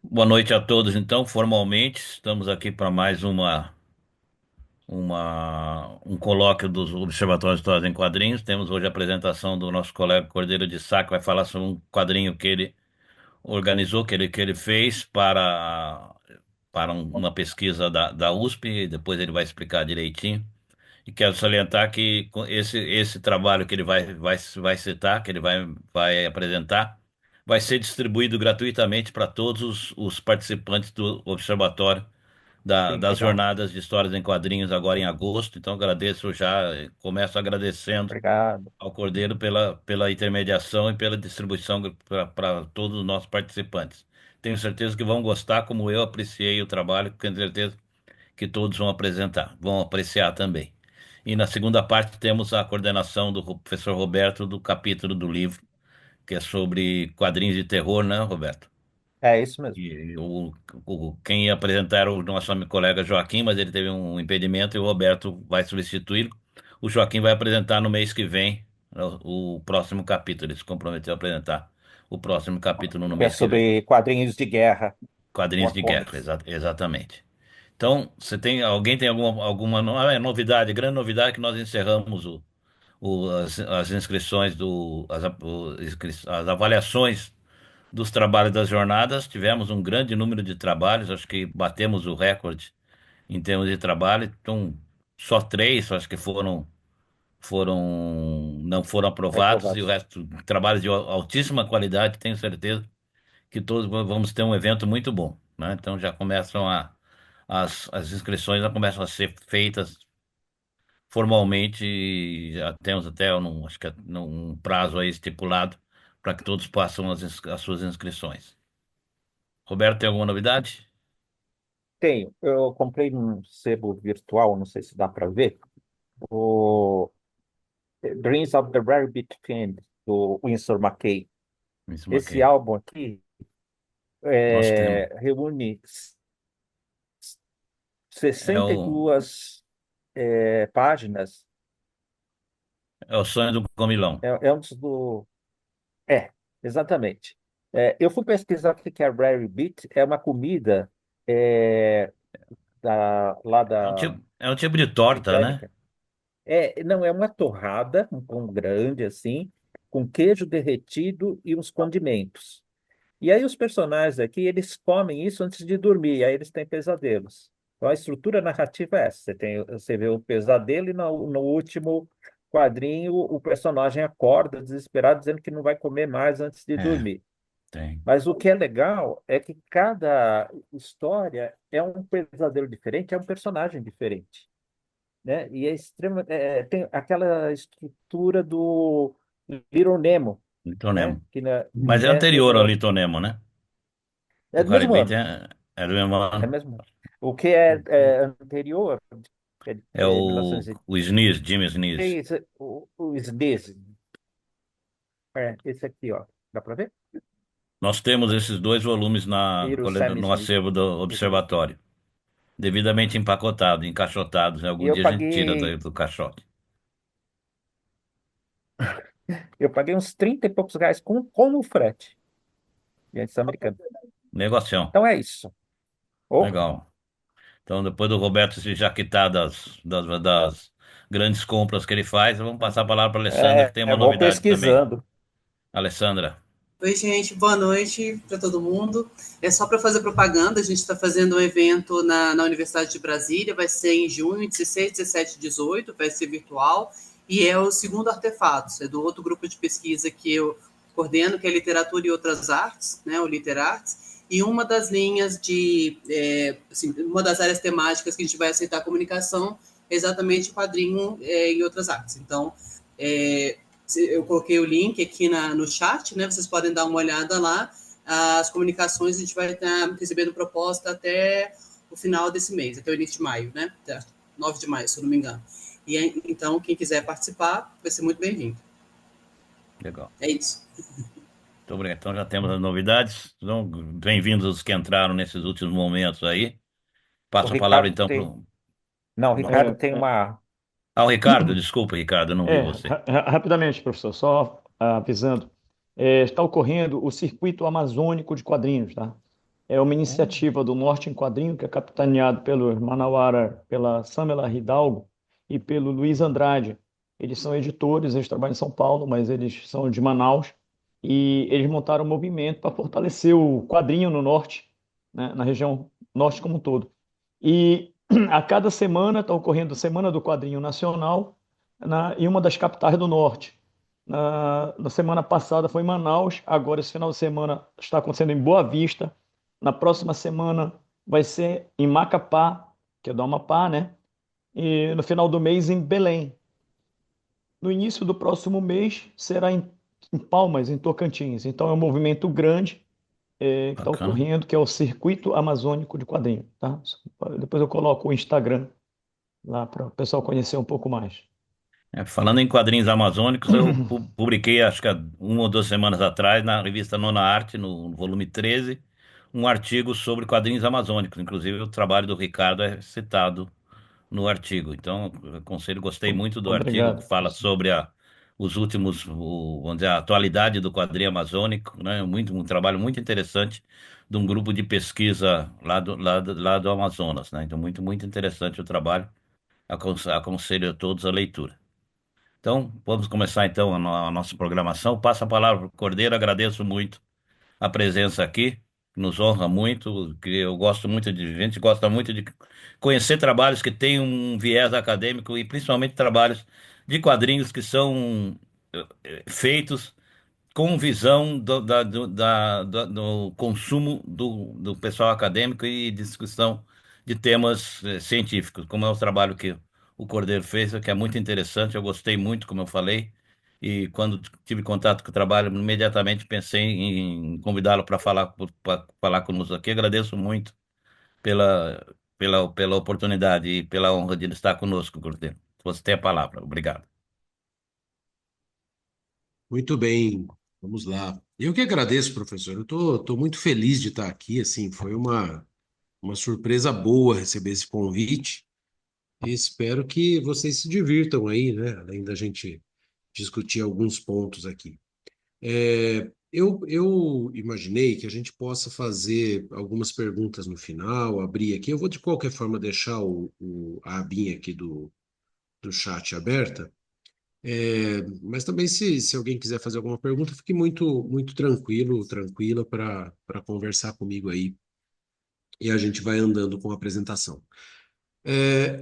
Boa noite a todos. Então, formalmente, estamos aqui para mais um colóquio dos Observatórios de Histórias em Quadrinhos. Temos hoje a apresentação do nosso colega Cordeiro de Sá, que vai falar sobre um quadrinho que ele organizou, que ele fez para uma pesquisa da USP, e depois ele vai explicar direitinho. E quero salientar que esse trabalho que ele vai citar, que ele vai apresentar, vai ser distribuído gratuitamente para todos os participantes do Observatório Sim, das legal. Jornadas de Histórias em Quadrinhos agora em agosto. Então agradeço já, começo agradecendo Obrigado. ao Cordeiro pela intermediação e pela distribuição para todos os nossos participantes. Tenho certeza que vão gostar, como eu apreciei o trabalho, tenho certeza que todos vão apresentar, vão apreciar também. E na segunda parte temos a coordenação do professor Roberto do capítulo do livro, que é sobre quadrinhos de terror, né, Roberto? É isso mesmo. E quem ia apresentar era o nosso amigo colega Joaquim, mas ele teve um impedimento e o Roberto vai substituí-lo. O Joaquim vai apresentar no mês que vem o próximo capítulo. Ele se comprometeu a apresentar o próximo capítulo no Que é mês que vem. sobre quadrinhos de guerra, Quadrinhos War de guerra, Comics. exatamente. Então, alguém tem alguma novidade, grande novidade que nós encerramos as inscrições as avaliações dos trabalhos das jornadas. Tivemos um grande número de trabalhos, acho que batemos o recorde em termos de trabalho. Então, só três, acho que não foram aprovados e o Reprovados. resto trabalhos de altíssima qualidade. Tenho certeza que todos vamos ter um evento muito bom, né? Então já começam as inscrições já começam a ser feitas formalmente e já temos até acho que um prazo aí estipulado para que todos façam as suas inscrições. Roberto, tem alguma novidade? Tenho. Eu comprei um sebo virtual, não sei se dá para ver, o Dreams of the Rabbit Fiend, do Winsor McCay. Isso, Esse ok. álbum aqui Nós temos. reúne É o, 62 páginas. é o sonho do comilão. É um dos. É, exatamente. Eu fui pesquisar o que que é Rare Bit, é uma comida é, lá da É um tipo de torta, né? britânica. Não, é uma torrada, um pão grande assim, com queijo derretido e uns condimentos. E aí os personagens aqui, eles comem isso antes de dormir, e aí eles têm pesadelos. Então a estrutura narrativa é essa. Você vê o pesadelo e no último quadrinho o personagem acorda desesperado dizendo que não vai comer mais antes de É, dormir. tem. Mas o que é legal é que cada história é um pesadelo diferente, é um personagem diferente, né? E tem aquela estrutura do Little Nemo, né? Litonemo. Que na, Mas é é, anterior ao Litonemo, né? é O do mesmo Caribe ano, é do mesmo é ano. mesmo. O que é anterior É é 1903, o Sneeze, Jimmy Sneeze. o Sneeze, esse aqui, ó. Dá para ver? Nós temos esses dois volumes Little Sam no Smith. acervo do Little- Observatório, devidamente empacotados, encaixotados. Né? E Algum dia a gente tira do caixote. eu paguei uns 30 e poucos reais com o frete. E antes americano. Negocião. Então é isso. Oh, Legal. Então, depois do Roberto se jaquitar das grandes compras que ele faz, vamos passar a palavra para a Alessandra, que tem uma vou novidade também. pesquisando. Alessandra, Oi, gente, boa noite para todo mundo. É só para fazer propaganda, a gente está fazendo um evento na Universidade de Brasília, vai ser em junho, 16, 17 e 18, vai ser virtual, e é o segundo Artefatos, é do outro grupo de pesquisa que eu coordeno, que é Literatura e Outras Artes, né, o Literartes, e uma das linhas uma das áreas temáticas que a gente vai aceitar a comunicação é exatamente quadrinho e outras artes. Então, eu coloquei o link aqui no chat, né? Vocês podem dar uma olhada lá. As comunicações a gente vai estar recebendo proposta até o final desse mês, até o início de maio, né? Até 9 de maio, se eu não me engano. E então, quem quiser participar, vai ser muito bem-vindo. legal. É isso. Muito obrigado. Então já temos as novidades. Então, bem-vindos os que entraram nesses últimos momentos aí. O Passo a palavra Ricardo então para tem. o Não, o nosso. Ricardo tem uma. Ah, o Ricardo, desculpa, Ricardo, eu não vi você. Rapidamente, professor, só avisando, está ocorrendo o Circuito Amazônico de Quadrinhos, tá? É uma iniciativa do Norte em Quadrinho, que é capitaneado pelo Manauara, pela Samela Hidalgo e pelo Luiz Andrade. Eles são editores, eles trabalham em São Paulo, mas eles são de Manaus, e eles montaram um movimento para fortalecer o quadrinho no Norte, né, na região Norte como um todo. E a cada semana está ocorrendo a Semana do Quadrinho Nacional em uma das capitais do Norte. Na semana passada foi em Manaus, agora esse final de semana está acontecendo em Boa Vista. Na próxima semana vai ser em Macapá, que é do Amapá, né? E no final do mês em Belém. No início do próximo mês será em Palmas, em Tocantins. Então é um movimento grande que está Bacana. ocorrendo, que é o Circuito Amazônico de Quadrinho, tá? Depois eu coloco o Instagram lá para o pessoal conhecer um pouco mais. Falando em quadrinhos amazônicos, eu publiquei, acho que há 1 ou 2 semanas atrás, na revista Nona Arte, no volume 13, um artigo sobre quadrinhos amazônicos. Inclusive, o trabalho do Ricardo é citado no artigo. Então, eu aconselho, gostei muito do artigo que Obrigado, fala professor. sobre os últimos, vamos dizer, a atualidade do quadrinho amazônico, né? Um trabalho muito interessante de um grupo de pesquisa lá do Amazonas, né? Então, muito, muito interessante o trabalho. Aconselho a todos a leitura. Então, vamos começar então a nossa programação. Passo a palavra para o Cordeiro, agradeço muito a presença aqui, nos honra muito, que eu gosto muito de, a gente gosta muito de conhecer trabalhos que têm um viés acadêmico e principalmente trabalhos de quadrinhos que são feitos com visão do consumo do pessoal acadêmico e discussão de temas científicos, como é o trabalho que o Cordeiro fez, que é muito interessante, eu gostei muito, como eu falei, e quando tive contato com o trabalho, imediatamente pensei em convidá-lo para para falar conosco aqui. Agradeço muito pela, pela oportunidade e pela honra de ele estar conosco, Cordeiro. Você tem a palavra. Obrigado. Muito bem, vamos lá. Eu que agradeço, professor. Eu tô muito feliz de estar aqui. Assim, foi uma surpresa boa receber esse convite e espero que vocês se divirtam aí, né? Além da gente discutir alguns pontos aqui. Eu imaginei que a gente possa fazer algumas perguntas no final, abrir aqui. Eu vou, de qualquer forma, deixar a abinha aqui do chat aberta. Mas também, se alguém quiser fazer alguma pergunta, fique muito tranquilo, tranquila para conversar comigo aí e a gente vai andando com a apresentação.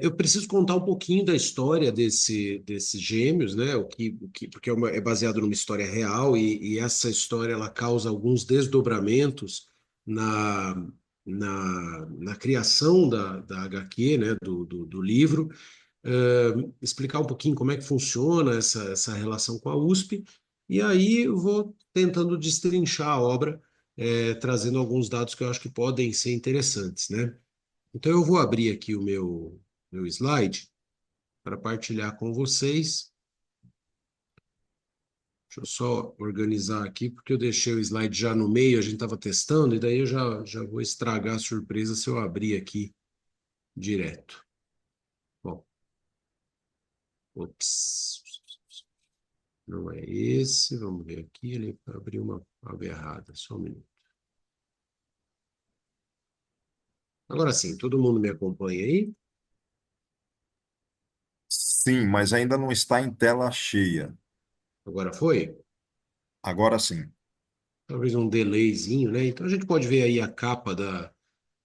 Eu preciso contar um pouquinho da história desses gêmeos, né? Porque é baseado numa história real e essa história ela causa alguns desdobramentos na, na criação da HQ, né? Do livro. Explicar um pouquinho como é que funciona essa relação com a USP, e aí eu vou tentando destrinchar a obra, trazendo alguns dados que eu acho que podem ser interessantes, né? Então eu vou abrir aqui o meu slide para partilhar com vocês. Deixa eu só organizar aqui, porque eu deixei o slide já no meio, a gente estava testando, e daí eu já vou estragar a surpresa se eu abrir aqui direto. Bom, ops. Não é esse, vamos ver aqui, ele abriu uma aba errada, só um minuto. Agora sim, todo mundo me acompanha aí? Sim, mas ainda não está em tela cheia. Agora foi? Agora sim. Talvez um delayzinho, né? Então a gente pode ver aí a capa da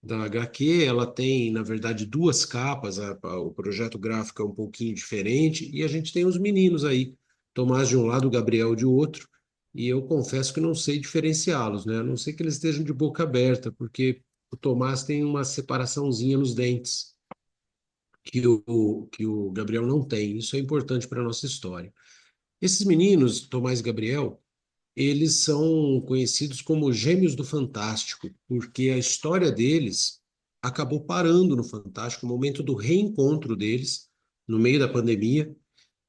HQ, ela tem, na verdade, duas capas, o projeto gráfico é um pouquinho diferente, e a gente tem os meninos aí, Tomás de um lado, Gabriel de outro, e eu confesso que não sei diferenciá-los, né? A não ser que eles estejam de boca aberta, porque o Tomás tem uma separaçãozinha nos dentes, que o Gabriel não tem. Isso é importante para a nossa história. Esses meninos, Tomás e Gabriel, eles são conhecidos como Gêmeos do Fantástico, porque a história deles acabou parando no Fantástico, o momento do reencontro deles, no meio da pandemia,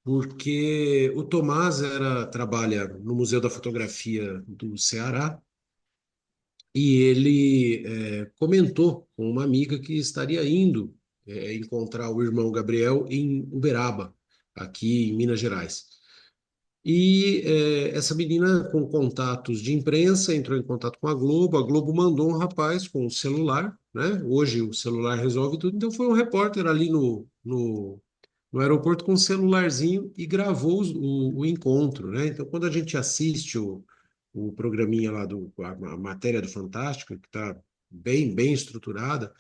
porque o Tomás trabalha no Museu da Fotografia do Ceará e ele comentou com uma amiga que estaria indo encontrar o irmão Gabriel em Uberaba, aqui em Minas Gerais. E essa menina, com contatos de imprensa, entrou em contato com a Globo mandou um rapaz com um celular, né? Hoje o celular resolve tudo, então foi um repórter ali no aeroporto com um celularzinho e gravou o encontro, né? Então, quando a gente assiste o programinha lá, a matéria do Fantástico, que está bem estruturada,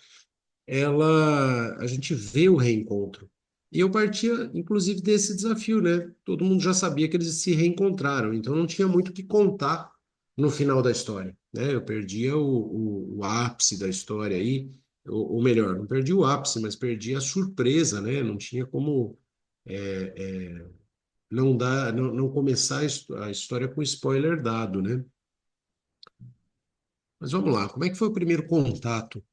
a gente vê o reencontro. E eu partia, inclusive, desse desafio, né? Todo mundo já sabia que eles se reencontraram, então não tinha muito o que contar no final da história, né? Eu perdia o ápice da história aí, ou melhor, não perdi o ápice, mas perdi a surpresa, né? Não tinha como não começar a história com spoiler dado, né? Mas vamos lá, como é que foi o primeiro contato?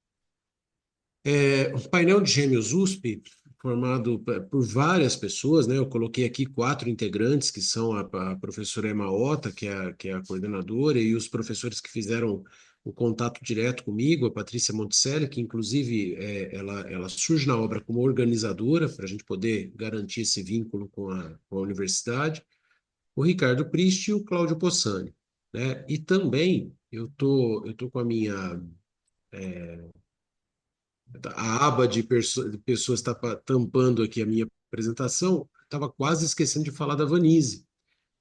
O painel de gêmeos USP, formado por várias pessoas, né? Eu coloquei aqui 4 integrantes, que são a professora Emma Ota, que é a coordenadora, e os professores que fizeram o contato direto comigo, a Patrícia Monticelli, que inclusive ela surge na obra como organizadora, para a gente poder garantir esse vínculo com a universidade, o Ricardo Pristi e o Cláudio Possani, né? E também eu tô com a minha a aba de pessoas tampando aqui a minha apresentação, estava quase esquecendo de falar da Vanise.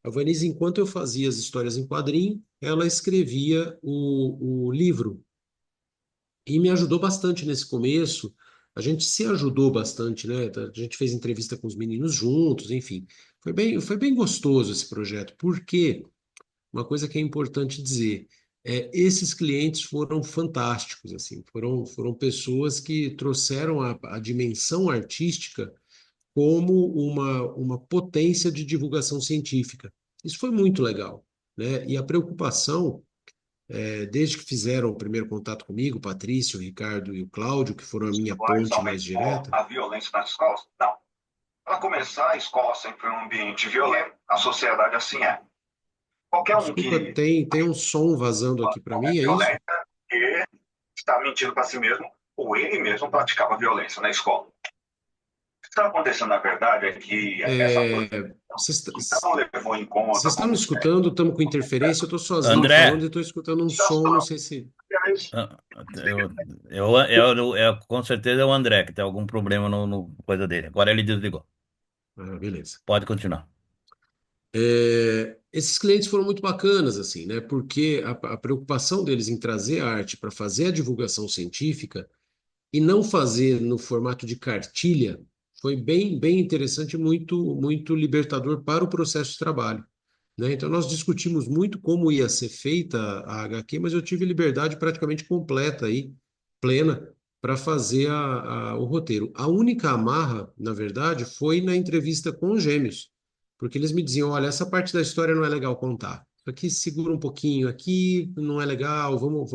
A Vanise, enquanto eu fazia as histórias em quadrinho, ela escrevia o livro e me ajudou bastante nesse começo. A gente se ajudou bastante, né? A gente fez entrevista com os meninos juntos, enfim. Foi bem gostoso esse projeto, porque uma coisa que é importante dizer, esses clientes foram fantásticos, assim, foram pessoas que trouxeram a dimensão artística como uma potência de divulgação científica. Isso foi muito legal, né? E a preocupação, desde que fizeram o primeiro contato comigo, o Patrício, o Ricardo e o Cláudio, que foram a minha Mas ponte mais aumentou direta. a violência nas escolas? Não. Para começar, a escola sempre foi um ambiente violento. A sociedade assim é. Qualquer um Desculpa, que tem um som vazando aqui para não é mim, é isso? violenta e está mentindo para si mesmo, ou ele mesmo praticava violência na escola. O que está acontecendo, na verdade, é que essa É, projeção Vocês não levou em conta Vocês estão me como escutando? Estamos com interferência. Eu estou sozinho falando André, e estou escutando um já som. Não são. sei se. Aliás, ah, com certeza é o André que tem algum problema no coisa dele. Agora ele desligou. Ah, beleza. Pode continuar. Esses clientes foram muito bacanas, assim, né? Porque a preocupação deles em trazer a arte para fazer a divulgação científica e não fazer no formato de cartilha foi bem interessante e muito libertador para o processo de trabalho, né? Então, nós discutimos muito como ia ser feita a HQ, mas eu tive liberdade praticamente completa aí, plena, para fazer o roteiro. A única amarra, na verdade, foi na entrevista com os gêmeos, porque eles me diziam, olha, essa parte da história não é legal contar. Isso aqui segura um pouquinho, aqui não é legal, vamos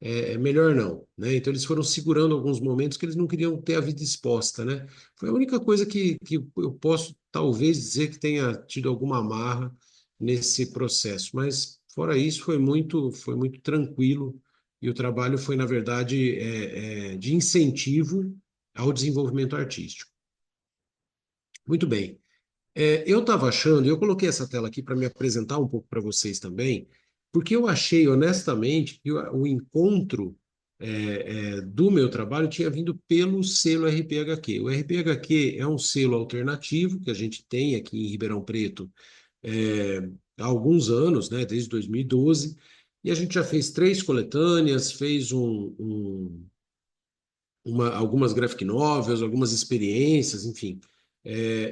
é melhor não, né? Então eles foram segurando alguns momentos que eles não queriam ter a vida exposta, né? Foi a única coisa que eu posso talvez dizer que tenha tido alguma amarra nesse processo. Mas fora isso, foi muito tranquilo e o trabalho foi, na verdade, de incentivo ao desenvolvimento artístico. Muito bem. Eu estava achando, e eu coloquei essa tela aqui para me apresentar um pouco para vocês também, porque eu achei, honestamente, que o encontro do meu trabalho tinha vindo pelo selo RPHQ. O RPHQ é um selo alternativo que a gente tem aqui em Ribeirão Preto é, há alguns anos, né, desde 2012, e a gente já fez 3 coletâneas, fez algumas graphic novels, algumas experiências, enfim.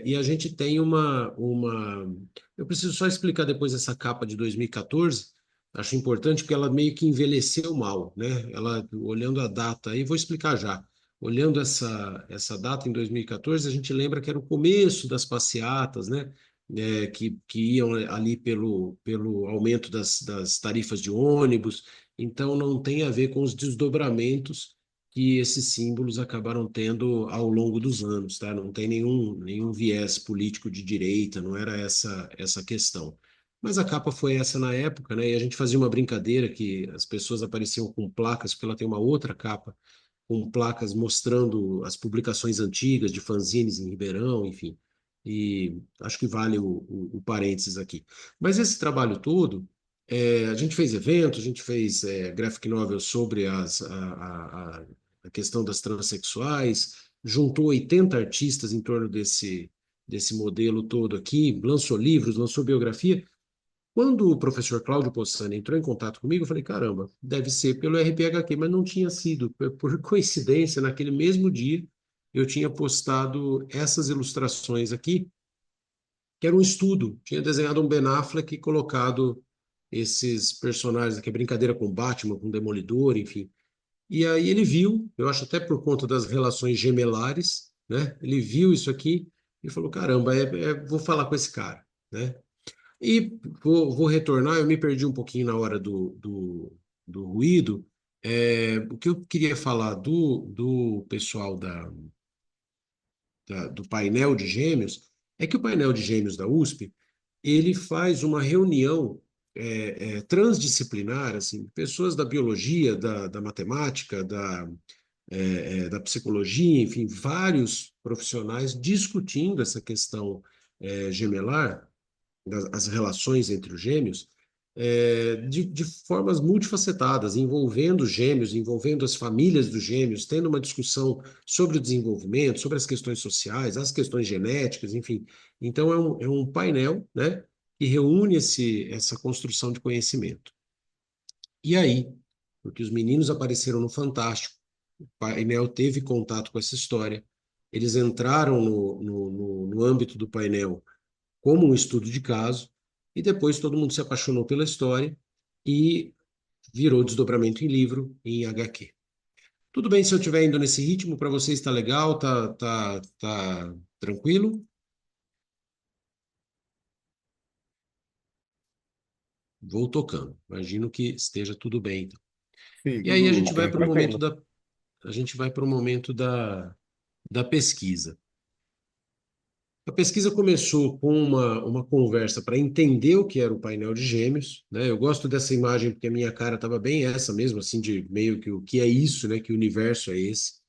E a gente tem Eu preciso só explicar depois essa capa de 2014, acho importante porque ela meio que envelheceu mal, né? Ela, olhando a data aí, vou explicar já. Olhando essa data em 2014, a gente lembra que era o começo das passeatas, né? Que iam ali pelo aumento das tarifas de ônibus, então não tem a ver com os desdobramentos que esses símbolos acabaram tendo ao longo dos anos, tá? Não tem nenhum viés político de direita, não era essa questão. Mas a capa foi essa na época, né? E a gente fazia uma brincadeira que as pessoas apareciam com placas, porque ela tem uma outra capa, com placas mostrando as publicações antigas de fanzines em Ribeirão, enfim. E acho que vale o parênteses aqui. Mas esse trabalho todo, a gente fez eventos, a gente fez graphic novel sobre a questão das transexuais, juntou 80 artistas em torno desse modelo todo aqui, lançou livros, lançou biografia. Quando o professor Cláudio Possani entrou em contato comigo, eu falei, caramba, deve ser pelo RPHQ, mas não tinha sido. Por coincidência, naquele mesmo dia, eu tinha postado essas ilustrações aqui, que era um estudo. Tinha desenhado um Ben Affleck e colocado esses personagens aqui, a brincadeira com Batman, com Demolidor, enfim. E aí ele viu, eu acho até por conta das relações gemelares, né? Ele viu isso aqui e falou, caramba, vou falar com esse cara, né? E vou retornar, eu me perdi um pouquinho na hora do ruído. O que eu queria falar do pessoal do painel de gêmeos é que o painel de gêmeos da USP ele faz uma reunião transdisciplinar, assim, pessoas da biologia, da matemática, da psicologia, enfim, vários profissionais discutindo essa questão gemelar, as relações entre os gêmeos, de formas multifacetadas, envolvendo os gêmeos, envolvendo as famílias dos gêmeos, tendo uma discussão sobre o desenvolvimento, sobre as questões sociais, as questões genéticas, enfim. Então, é um painel, né, que reúne essa construção de conhecimento. E aí, porque os meninos apareceram no Fantástico, o painel teve contato com essa história, eles entraram no âmbito do painel como um estudo de caso, e depois todo mundo se apaixonou pela história e virou desdobramento em livro, em HQ. Tudo bem se eu estiver indo nesse ritmo, para você está legal, tá tranquilo? Vou tocando. Imagino que esteja tudo bem, então. Sim, E aí a tudo gente vai bem, para o momento tranquilo. da pesquisa. A pesquisa começou com uma conversa para entender o que era o painel de gêmeos, né? Eu gosto dessa imagem porque a minha cara estava bem essa mesmo, assim, de meio que o que é isso, né? Que universo é esse?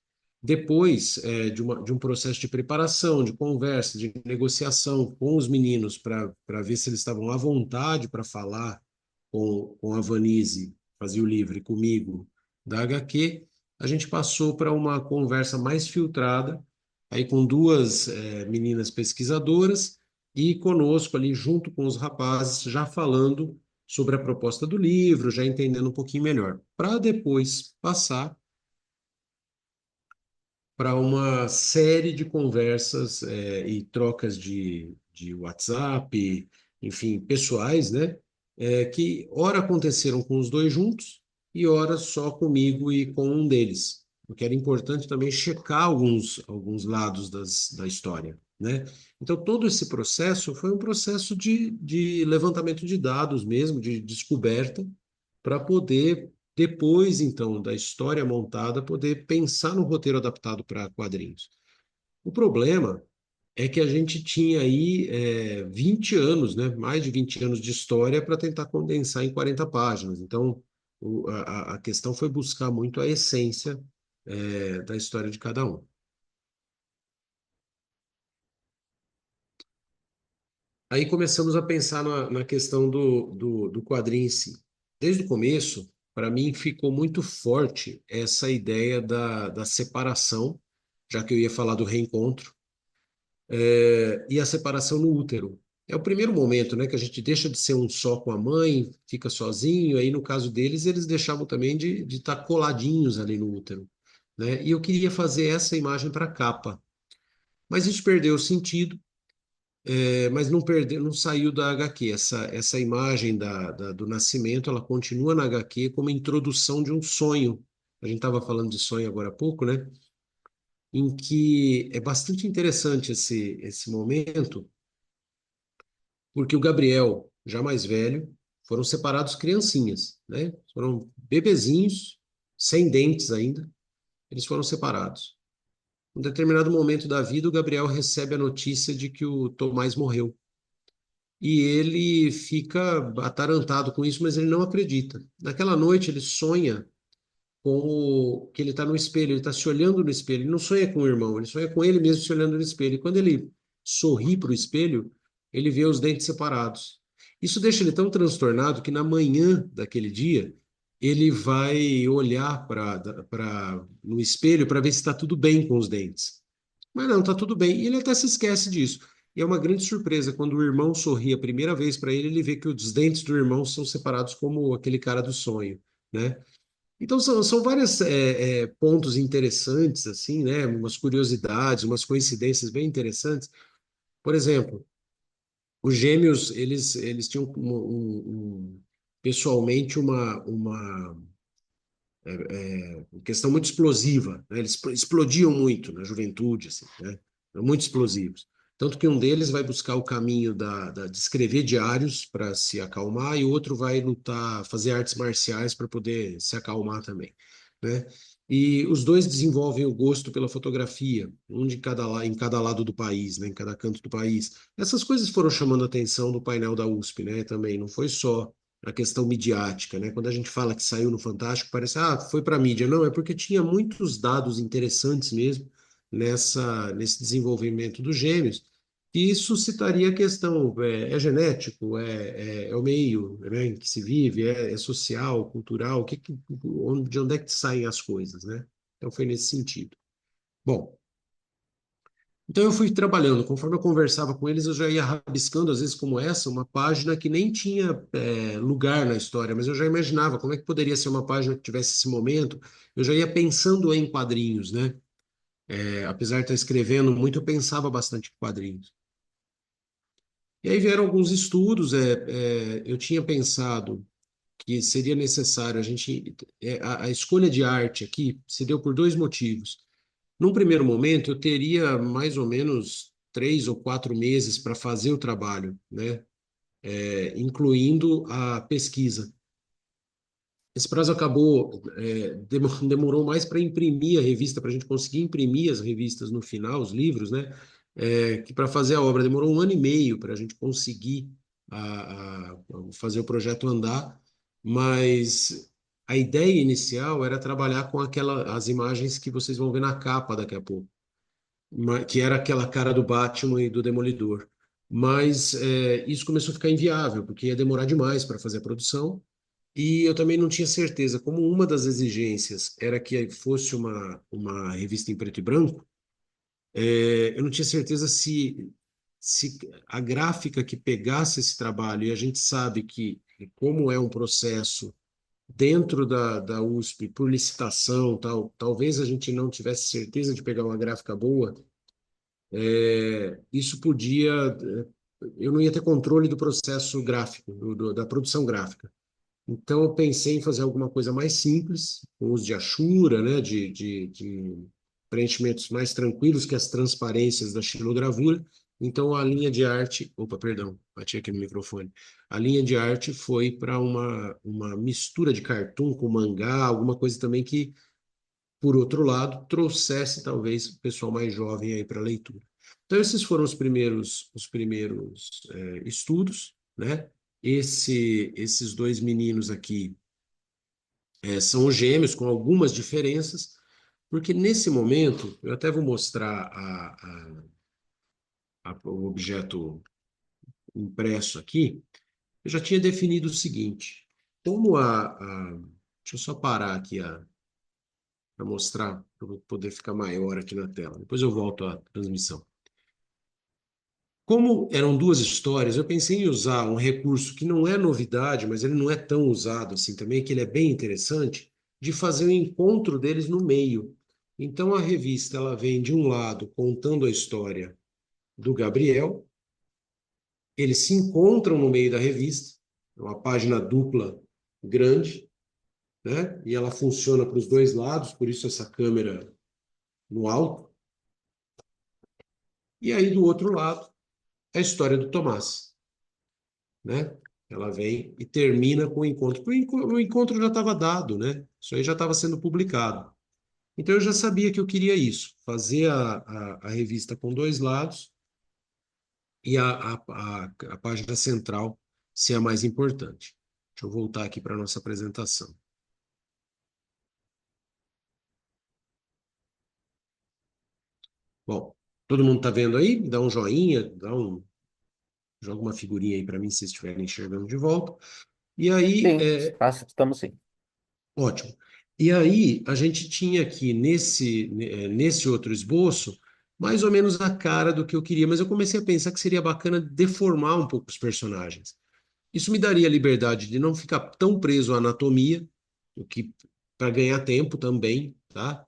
Depois de um processo de preparação, de conversa, de negociação com os meninos para ver se eles estavam à vontade para falar com a Vanise, fazia o livro, e comigo, da HQ, a gente passou para uma conversa mais filtrada, aí com duas meninas pesquisadoras e conosco ali junto com os rapazes, já falando sobre a proposta do livro, já entendendo um pouquinho melhor, para depois passar para uma série de conversas e trocas de WhatsApp, enfim, pessoais, né? Que ora aconteceram com os dois juntos e ora só comigo e com um deles, porque era importante também checar alguns lados da história, né? Então, todo esse processo foi um processo de levantamento de dados mesmo, de descoberta, para poder depois, então, da história montada, poder pensar no roteiro adaptado para quadrinhos. O problema é que a gente tinha aí 20 anos, né? Mais de 20 anos de história para tentar condensar em 40 páginas. Então, a questão foi buscar muito a essência da história de cada um. Aí começamos a pensar na questão do quadrinho em si. Desde o começo, para mim, ficou muito forte essa ideia da separação, já que eu ia falar do reencontro, e a separação no útero. É o primeiro momento, né, que a gente deixa de ser um só com a mãe, fica sozinho, aí no caso deles, eles deixavam também de estar coladinhos ali no útero, né? E eu queria fazer essa imagem para a capa, mas isso perdeu o sentido, mas não perdeu, não saiu da HQ. Essa imagem do nascimento, ela continua na HQ como introdução de um sonho. A gente estava falando de sonho agora há pouco, né? Em que é bastante interessante esse momento, porque o Gabriel, já mais velho, foram separados criancinhas, né? Foram bebezinhos, sem dentes ainda, eles foram separados. Em um determinado momento da vida, o Gabriel recebe a notícia de que o Tomás morreu. E ele fica atarantado com isso, mas ele não acredita. Naquela noite, ele sonha que ele está no espelho, ele está se olhando no espelho. Ele não sonha com o irmão, ele sonha com ele mesmo se olhando no espelho. E quando ele sorri para o espelho, ele vê os dentes separados. Isso deixa ele tão transtornado que na manhã daquele dia, ele vai olhar no espelho para ver se está tudo bem com os dentes. Mas não, está tudo bem. E ele até se esquece disso. E é uma grande surpresa quando o irmão sorri a primeira vez para ele, ele vê que os dentes do irmão são separados como aquele cara do sonho, né? Então são vários pontos interessantes, assim, né? Umas curiosidades, umas coincidências bem interessantes. Por exemplo, os gêmeos, eles tinham pessoalmente uma questão muito explosiva, né? Eles explodiam muito na juventude, assim, né? Eram muito explosivos. Tanto que um deles vai buscar o caminho de escrever diários para se acalmar e o outro vai lutar, fazer artes marciais para poder se acalmar também, né? E os dois desenvolvem o gosto pela fotografia, um em cada lado do país, né? Em cada canto do país. Essas coisas foram chamando a atenção do painel da USP, né? Também não foi só a questão midiática, né? Quando a gente fala que saiu no Fantástico, parece, foi para a mídia. Não, é porque tinha muitos dados interessantes mesmo nesse desenvolvimento dos gêmeos, e suscitaria a questão, é genético, é o meio, né, em que se vive, é social, cultural, de onde é que saem as coisas, né? Então foi nesse sentido. Bom, então eu fui trabalhando, conforme eu conversava com eles, eu já ia rabiscando, às vezes como essa, uma página que nem tinha lugar na história, mas eu já imaginava como é que poderia ser uma página que tivesse esse momento, eu já ia pensando em quadrinhos, né? Apesar de estar escrevendo muito, eu pensava bastante em quadrinhos. E aí vieram alguns estudos, eu tinha pensado que seria necessário a escolha de arte aqui se deu por dois motivos. Num primeiro momento, eu teria mais ou menos 3 ou 4 meses para fazer o trabalho, né? Incluindo a pesquisa. Esse prazo acabou, demorou mais para imprimir a revista, para a gente conseguir imprimir as revistas no final, os livros, né? Que para fazer a obra demorou 1 ano e meio para a gente conseguir fazer o projeto andar, mas a ideia inicial era trabalhar com as imagens que vocês vão ver na capa daqui a pouco, que era aquela cara do Batman e do Demolidor. Mas isso começou a ficar inviável, porque ia demorar demais para fazer a produção, e eu também não tinha certeza, como uma das exigências era que fosse uma revista em preto e branco, eu não tinha certeza se a gráfica que pegasse esse trabalho, e a gente sabe que, como é um processo dentro da USP, por licitação, talvez a gente não tivesse certeza de pegar uma gráfica boa, isso podia. Eu não ia ter controle do processo gráfico, da produção gráfica. Então, eu pensei em fazer alguma coisa mais simples, com uso de achura, né, de preenchimentos mais tranquilos que as transparências da xilogravura. Então, a linha de arte, opa, perdão, bati aqui no microfone. A linha de arte foi para uma mistura de cartoon com mangá, alguma coisa também que, por outro lado, trouxesse talvez o pessoal mais jovem aí para a leitura. Então, esses foram os primeiros estudos, né? Esses dois meninos aqui são gêmeos, com algumas diferenças, porque nesse momento, eu até vou mostrar o objeto impresso aqui, eu já tinha definido o seguinte, como deixa eu só parar aqui para mostrar, para poder ficar maior aqui na tela, depois eu volto à transmissão. Como eram duas histórias, eu pensei em usar um recurso que não é novidade, mas ele não é tão usado assim também, que ele é bem interessante, de fazer o encontro deles no meio. Então a revista ela vem de um lado contando a história do Gabriel, eles se encontram no meio da revista, é uma página dupla grande, né? E ela funciona para os dois lados, por isso essa câmera no alto. E aí do outro lado, a história do Tomás, né? Ela vem e termina com o encontro. O encontro já estava dado, né? Isso aí já estava sendo publicado. Então eu já sabia que eu queria isso, fazer a revista com dois lados e a página central ser a mais importante. Deixa eu voltar aqui para a nossa apresentação. Bom, todo mundo está vendo aí? Dá um joinha, joga uma figurinha aí para mim se vocês estiverem enxergando de volta. E aí, Sim, estamos sim. ótimo. E aí, a gente tinha aqui nesse outro esboço mais ou menos a cara do que eu queria, mas eu comecei a pensar que seria bacana deformar um pouco os personagens. Isso me daria a liberdade de não ficar tão preso à anatomia, o que para ganhar tempo também, tá?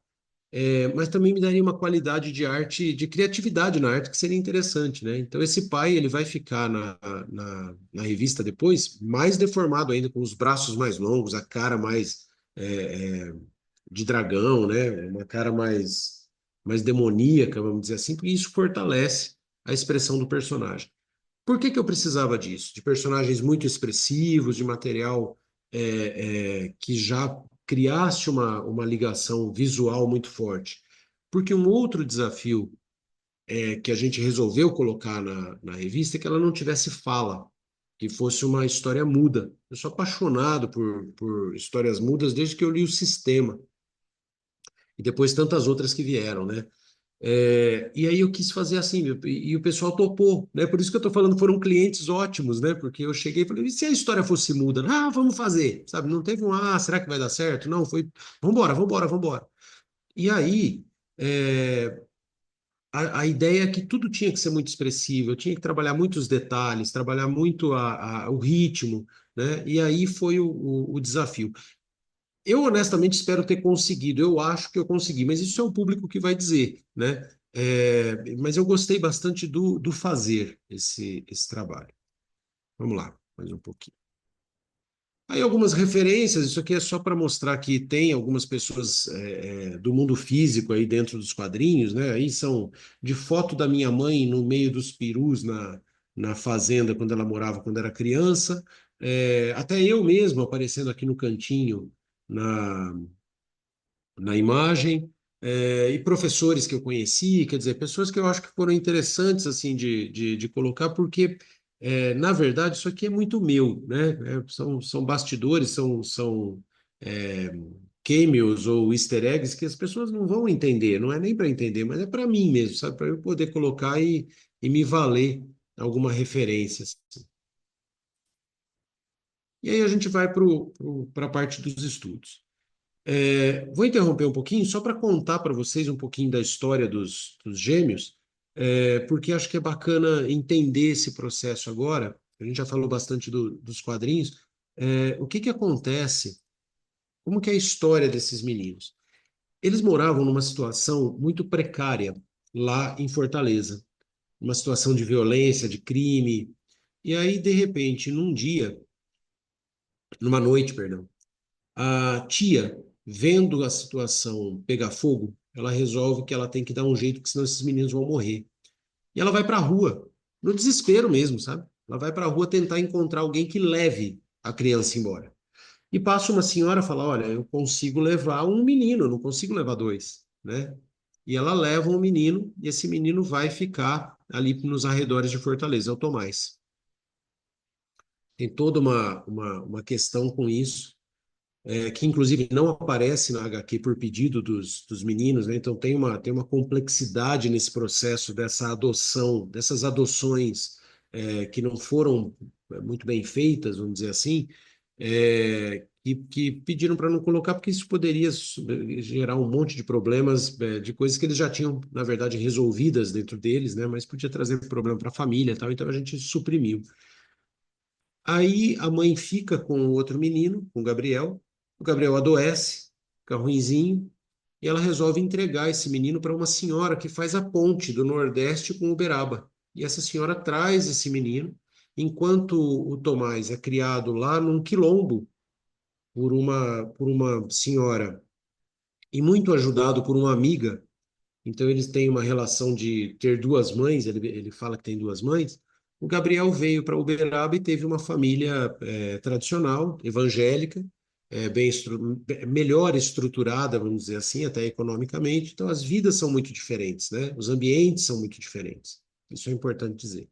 Mas também me daria uma qualidade de arte, de criatividade na arte que seria interessante, né? Então esse pai ele vai ficar na revista depois mais deformado ainda, com os braços mais longos, a cara mais é, é, de dragão, né? Uma cara mais demoníaca, vamos dizer assim, porque isso fortalece a expressão do personagem. Por que que eu precisava disso? De personagens muito expressivos, de material que já criasse uma ligação visual muito forte. Porque um outro desafio que a gente resolveu colocar na revista é que ela não tivesse fala, que fosse uma história muda. Eu sou apaixonado por histórias mudas desde que eu li o Sistema, e depois tantas outras que vieram, né? E aí eu quis fazer assim, e o pessoal topou, né? Por isso que eu tô falando, foram clientes ótimos, né? Porque eu cheguei e falei, e se a história fosse muda? Ah, vamos fazer, sabe? Não teve será que vai dar certo? Não, foi, vambora, vambora, vambora. E aí, é, a ideia é que tudo tinha que ser muito expressivo, eu tinha que trabalhar muitos detalhes, trabalhar muito o ritmo, né? E aí foi o desafio. Eu honestamente espero ter conseguido, eu acho que eu consegui, mas isso é o público que vai dizer, né? Mas eu gostei bastante do fazer esse trabalho. Vamos lá, mais um pouquinho. Aí algumas referências, isso aqui é só para mostrar que tem algumas pessoas do mundo físico aí dentro dos quadrinhos, né? Aí são de foto da minha mãe no meio dos perus na fazenda quando ela morava quando era criança, até eu mesmo aparecendo aqui no cantinho na imagem, e professores que eu conheci, quer dizer, pessoas que eu acho que foram interessantes assim de colocar, porque na verdade isso aqui é muito meu, né? São bastidores, são é, cameos ou easter eggs que as pessoas não vão entender, não é nem para entender, mas é para mim mesmo, sabe? Para eu poder colocar e me valer alguma referência, assim. E aí a gente vai para a parte dos estudos. Vou interromper um pouquinho só para contar para vocês um pouquinho da história dos gêmeos, porque acho que é bacana entender esse processo agora. A gente já falou bastante dos quadrinhos. O que que acontece? Como que é a história desses meninos? Eles moravam numa situação muito precária lá em Fortaleza, uma situação de violência, de crime. E aí, de repente, numa noite, perdão, a tia, vendo a situação pegar fogo, ela resolve que ela tem que dar um jeito, porque senão esses meninos vão morrer. E ela vai para a rua, no desespero mesmo, sabe? Ela vai para a rua tentar encontrar alguém que leve a criança embora. E passa uma senhora e fala: Olha, eu consigo levar um menino, eu não consigo levar dois, né? E ela leva um menino, e esse menino vai ficar ali nos arredores de Fortaleza, é o Tomás. Tem toda uma questão com isso, que inclusive não aparece na HQ por pedido dos meninos, né? Então tem uma complexidade nesse processo dessa adoção, dessas adoções que não foram muito bem feitas, vamos dizer assim, que pediram para não colocar, porque isso poderia gerar um monte de problemas, de coisas que eles já tinham, na verdade, resolvidas dentro deles, né? Mas podia trazer problema para a família e tal, então a gente suprimiu. Aí a mãe fica com o outro menino, com o Gabriel adoece, fica ruinzinho, e ela resolve entregar esse menino para uma senhora que faz a ponte do Nordeste com Uberaba. E essa senhora traz esse menino, enquanto o Tomás é criado lá num quilombo por uma senhora e muito ajudado por uma amiga. Então eles têm uma relação de ter duas mães, ele fala que tem duas mães. O Gabriel veio para Uberaba e teve uma família tradicional, evangélica, melhor estruturada, vamos dizer assim, até economicamente. Então, as vidas são muito diferentes, né? Os ambientes são muito diferentes. Isso é importante dizer.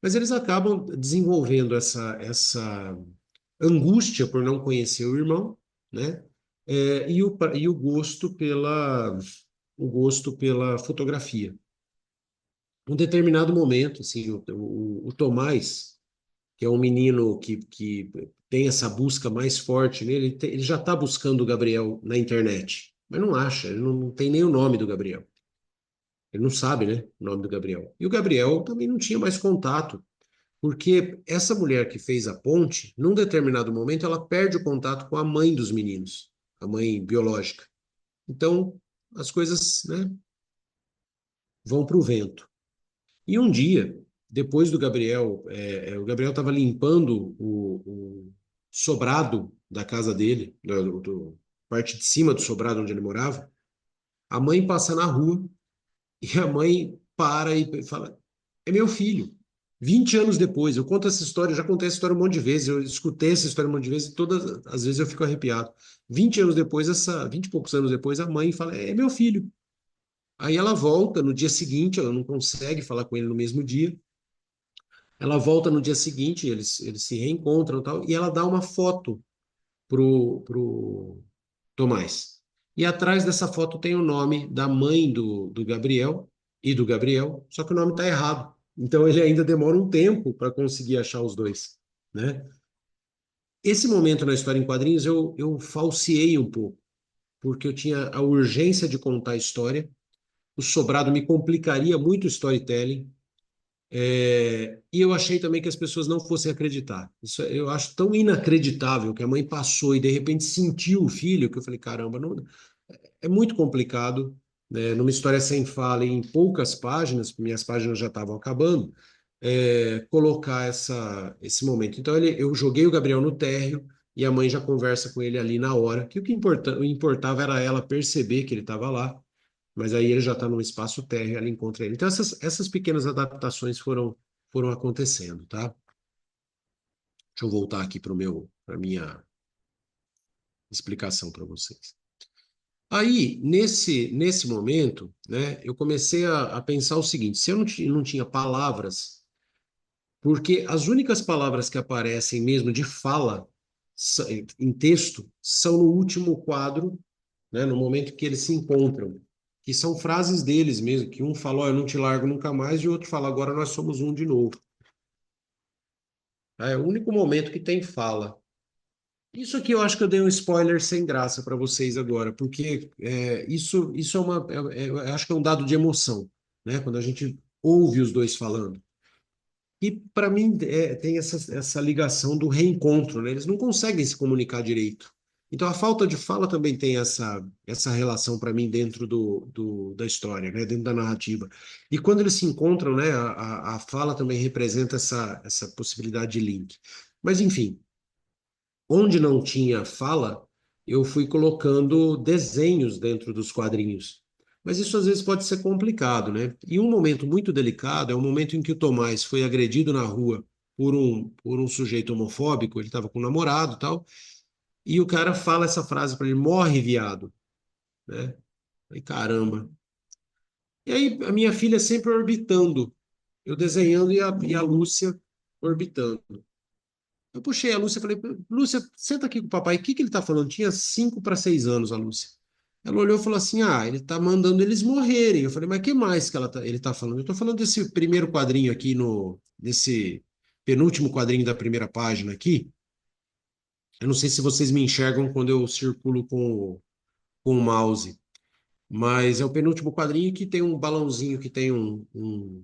Mas eles acabam desenvolvendo essa angústia por não conhecer o irmão, né? E o gosto pela fotografia. Um determinado momento, assim, o Tomás, que é um menino que tem essa busca mais forte nele, ele já está buscando o Gabriel na internet, mas não acha, ele não tem nem o nome do Gabriel. Ele não sabe, né, o nome do Gabriel. E o Gabriel também não tinha mais contato, porque essa mulher que fez a ponte, num determinado momento, ela perde o contato com a mãe dos meninos, a mãe biológica. Então, as coisas, né, vão para o vento. E um dia, depois do Gabriel, o Gabriel estava limpando o sobrado da casa dele, parte de cima do sobrado onde ele morava. A mãe passa na rua e a mãe para e fala: É meu filho. 20 anos depois, eu conto essa história, eu já contei essa história um monte de vezes, eu escutei essa história um monte de vezes e todas as vezes eu fico arrepiado. 20 anos depois, 20 e poucos anos depois, a mãe fala: É meu filho. Aí ela volta no dia seguinte, ela não consegue falar com ele no mesmo dia. Ela volta no dia seguinte, eles se reencontram e tal, e ela dá uma foto pro Tomás. E atrás dessa foto tem o nome da mãe do Gabriel e do Gabriel, só que o nome está errado. Então ele ainda demora um tempo para conseguir achar os dois, né? Esse momento na história em quadrinhos eu falseei um pouco, porque eu tinha a urgência de contar a história, o sobrado me complicaria muito o storytelling, e eu achei também que as pessoas não fossem acreditar. Isso eu acho tão inacreditável que a mãe passou e de repente sentiu o filho, que eu falei, caramba, não, é muito complicado, né? Numa história sem fala, em poucas páginas, porque minhas páginas já estavam acabando, colocar esse momento. Então eu joguei o Gabriel no térreo e a mãe já conversa com ele ali na hora, que o importava era ela perceber que ele estava lá, mas aí ele já está num espaço térreo, ela encontra ele. Então essas pequenas adaptações foram acontecendo, tá? Deixa eu voltar aqui para minha explicação para vocês. Aí, nesse momento, né, eu comecei a pensar o seguinte: se eu não tinha palavras, porque as únicas palavras que aparecem mesmo de fala em texto são no último quadro, né, no momento que eles se encontram, que são frases deles mesmo, que um falou, eu não te largo nunca mais, e o outro fala, agora nós somos um de novo. É o único momento que tem fala. Isso aqui eu acho que eu dei um spoiler sem graça para vocês agora, porque isso eu acho que é um dado de emoção, né? Quando a gente ouve os dois falando. E para mim tem essa ligação do reencontro, né? Eles não conseguem se comunicar direito. Então a falta de fala também tem essa relação para mim dentro da história, né? Dentro da narrativa. E quando eles se encontram, né? A fala também representa essa possibilidade de link. Mas enfim. Onde não tinha fala, eu fui colocando desenhos dentro dos quadrinhos. Mas isso às vezes pode ser complicado, né? E um momento muito delicado é o momento em que o Tomás foi agredido na rua por um sujeito homofóbico, ele estava com um namorado e tal, e o cara fala essa frase para ele: morre, viado, né? E caramba. E aí a minha filha sempre orbitando, eu desenhando e a Lúcia orbitando. Eu puxei a Lúcia e falei, Lúcia, senta aqui com o papai, o que que ele tá falando? Tinha 5 para 6 anos a Lúcia. Ela olhou e falou assim, ele tá mandando eles morrerem. Eu falei, mas que mais que ele tá falando? Eu tô falando desse primeiro quadrinho aqui, desse penúltimo quadrinho da primeira página aqui. Eu não sei se vocês me enxergam quando eu circulo com o mouse, mas é o penúltimo quadrinho que tem um balãozinho que tem um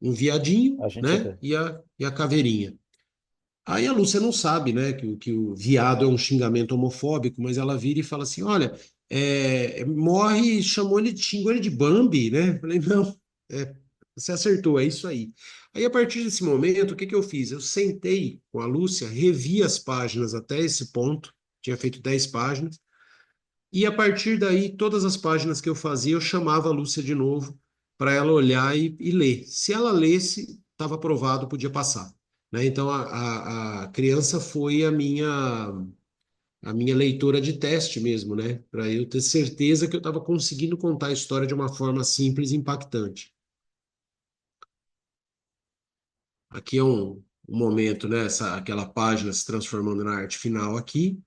viadinho, A gente né? vê. E a caveirinha. Aí a Lúcia não sabe, né, que o viado é um xingamento homofóbico, mas ela vira e fala assim: olha, morre, xingou ele de Bambi, né? Eu falei, não, você acertou, é isso aí. Aí a partir desse momento, o que que eu fiz? Eu sentei com a Lúcia, revi as páginas até esse ponto, tinha feito 10 páginas, e a partir daí, todas as páginas que eu fazia, eu chamava a Lúcia de novo para ela olhar e ler. Se ela lesse, estava aprovado, podia passar. Né? Então, a criança foi a minha leitora de teste mesmo, né? Para eu ter certeza que eu estava conseguindo contar a história de uma forma simples e impactante. Aqui é um momento, né? Aquela página se transformando na arte final aqui.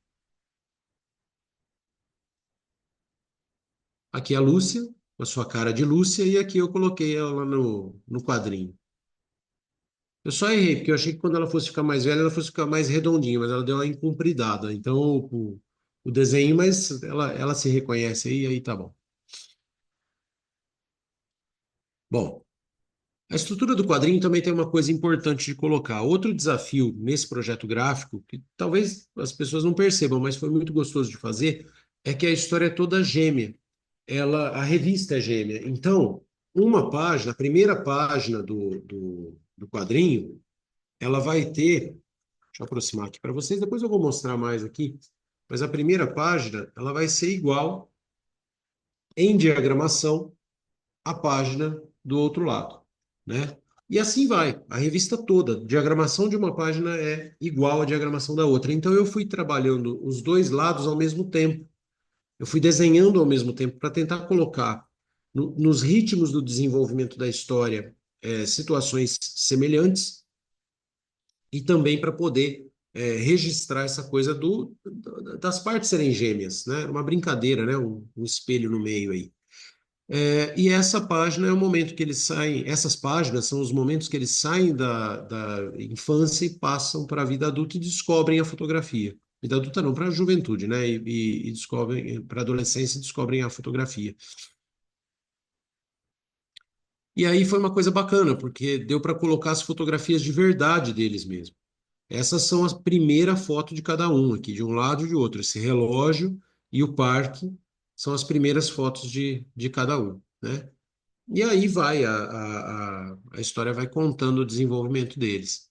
Aqui é a Lúcia, com a sua cara de Lúcia, e aqui eu coloquei ela no quadrinho. Eu só errei, porque eu achei que quando ela fosse ficar mais velha, ela fosse ficar mais redondinha, mas ela deu uma incumpridada. Então, o desenho, mas ela se reconhece aí tá bom. Bom, a estrutura do quadrinho também tem uma coisa importante de colocar. Outro desafio nesse projeto gráfico, que talvez as pessoas não percebam, mas foi muito gostoso de fazer, é que a história é toda gêmea. A revista é gêmea. Então, uma página, a primeira página do quadrinho, ela vai ter. Deixa eu aproximar aqui para vocês, depois eu vou mostrar mais aqui. Mas a primeira página, ela vai ser igual em diagramação à página do outro lado, né? E assim vai, a revista toda. A diagramação de uma página é igual à diagramação da outra. Então eu fui trabalhando os dois lados ao mesmo tempo. Eu fui desenhando ao mesmo tempo para tentar colocar nos ritmos do desenvolvimento da história situações semelhantes e também para poder registrar essa coisa das partes serem gêmeas, né? Uma brincadeira, né? Um espelho no meio aí. E essa página é o momento que eles saem, essas páginas são os momentos que eles saem da infância e passam para a vida adulta e descobrem a fotografia. Vida adulta não, para a juventude, né? E descobrem, para a adolescência, descobrem a fotografia. E aí foi uma coisa bacana, porque deu para colocar as fotografias de verdade deles mesmo. Essas são as primeira foto de cada um aqui, de um lado e de outro. Esse relógio e o parque são as primeiras fotos de cada um, né? E aí vai, a história vai contando o desenvolvimento deles.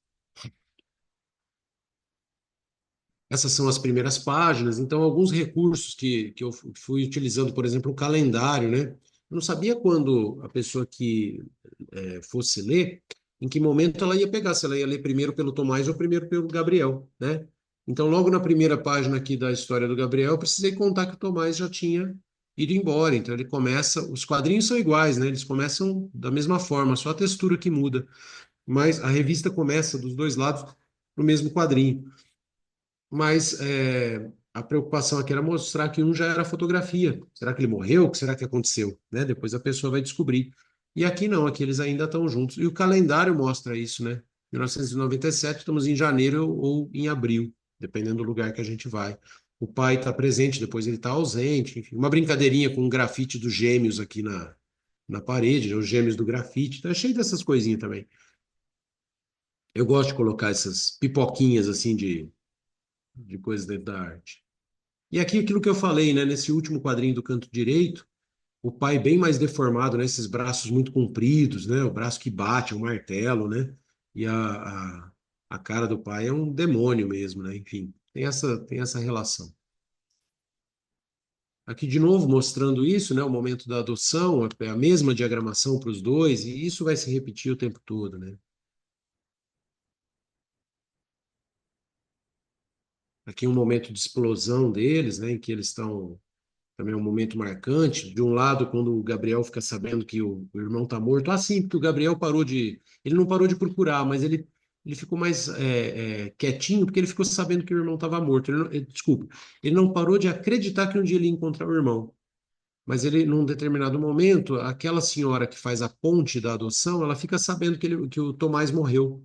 Essas são as primeiras páginas, então alguns recursos que eu fui utilizando, por exemplo, o calendário, né? Eu não sabia quando a pessoa que fosse ler, em que momento ela ia pegar, se ela ia ler primeiro pelo Tomás ou primeiro pelo Gabriel, né? Então, logo na primeira página aqui da história do Gabriel, eu precisei contar que o Tomás já tinha ido embora. Então, ele começa, os quadrinhos são iguais, né? Eles começam da mesma forma, só a textura que muda. Mas a revista começa dos dois lados no mesmo quadrinho. Mas a preocupação aqui era mostrar que um já era fotografia. Será que ele morreu? O que será que aconteceu? Né? Depois a pessoa vai descobrir. E aqui não, aqui eles ainda estão juntos. E o calendário mostra isso, né? 1997, estamos em janeiro ou em abril, dependendo do lugar que a gente vai. O pai está presente, depois ele está ausente, enfim. Uma brincadeirinha com um grafite dos gêmeos aqui na parede, né? Os gêmeos do grafite. Tá cheio dessas coisinhas também. Eu gosto de colocar essas pipoquinhas assim de coisas dentro da arte. E aqui aquilo que eu falei, né, nesse último quadrinho do canto direito, o pai bem mais deformado, né, esses braços muito compridos, né, o braço que bate, um martelo, né, e a cara do pai é um demônio mesmo, né, enfim, tem essa relação. Aqui de novo mostrando isso, né, o momento da adoção, é a mesma diagramação para os dois, e isso vai se repetir o tempo todo, né. Aqui um momento de explosão deles, né, em que eles estão também é um momento marcante. De um lado, quando o Gabriel fica sabendo que o irmão está morto, sim, porque o Gabriel parou de. Ele não parou de procurar, mas ele ficou mais quietinho, porque ele ficou sabendo que o irmão estava morto. Desculpa, ele não parou de acreditar que um dia ele ia encontrar o irmão. Mas ele, num determinado momento, aquela senhora que faz a ponte da adoção, ela fica sabendo que o Tomás morreu.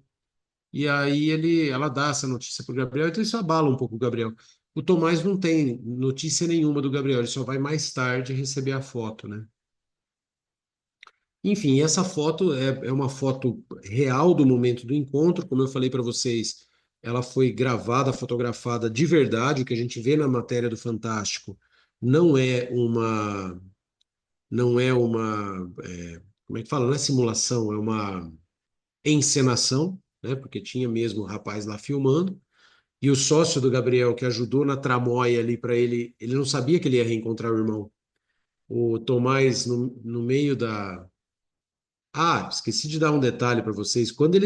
E aí ela dá essa notícia para o Gabriel, então isso abala um pouco o Gabriel. O Tomás não tem notícia nenhuma do Gabriel, ele só vai mais tarde receber a foto, né? Enfim, essa foto é uma foto real do momento do encontro, como eu falei para vocês, ela foi gravada, fotografada de verdade, o que a gente vê na matéria do Fantástico não é uma, como é que fala? Não é simulação, é uma encenação, né? Porque tinha mesmo o rapaz lá filmando. E o sócio do Gabriel, que ajudou na tramóia ali para ele não sabia que ele ia reencontrar o irmão. O Tomás, no meio da. Ah, esqueci de dar um detalhe para vocês. Quando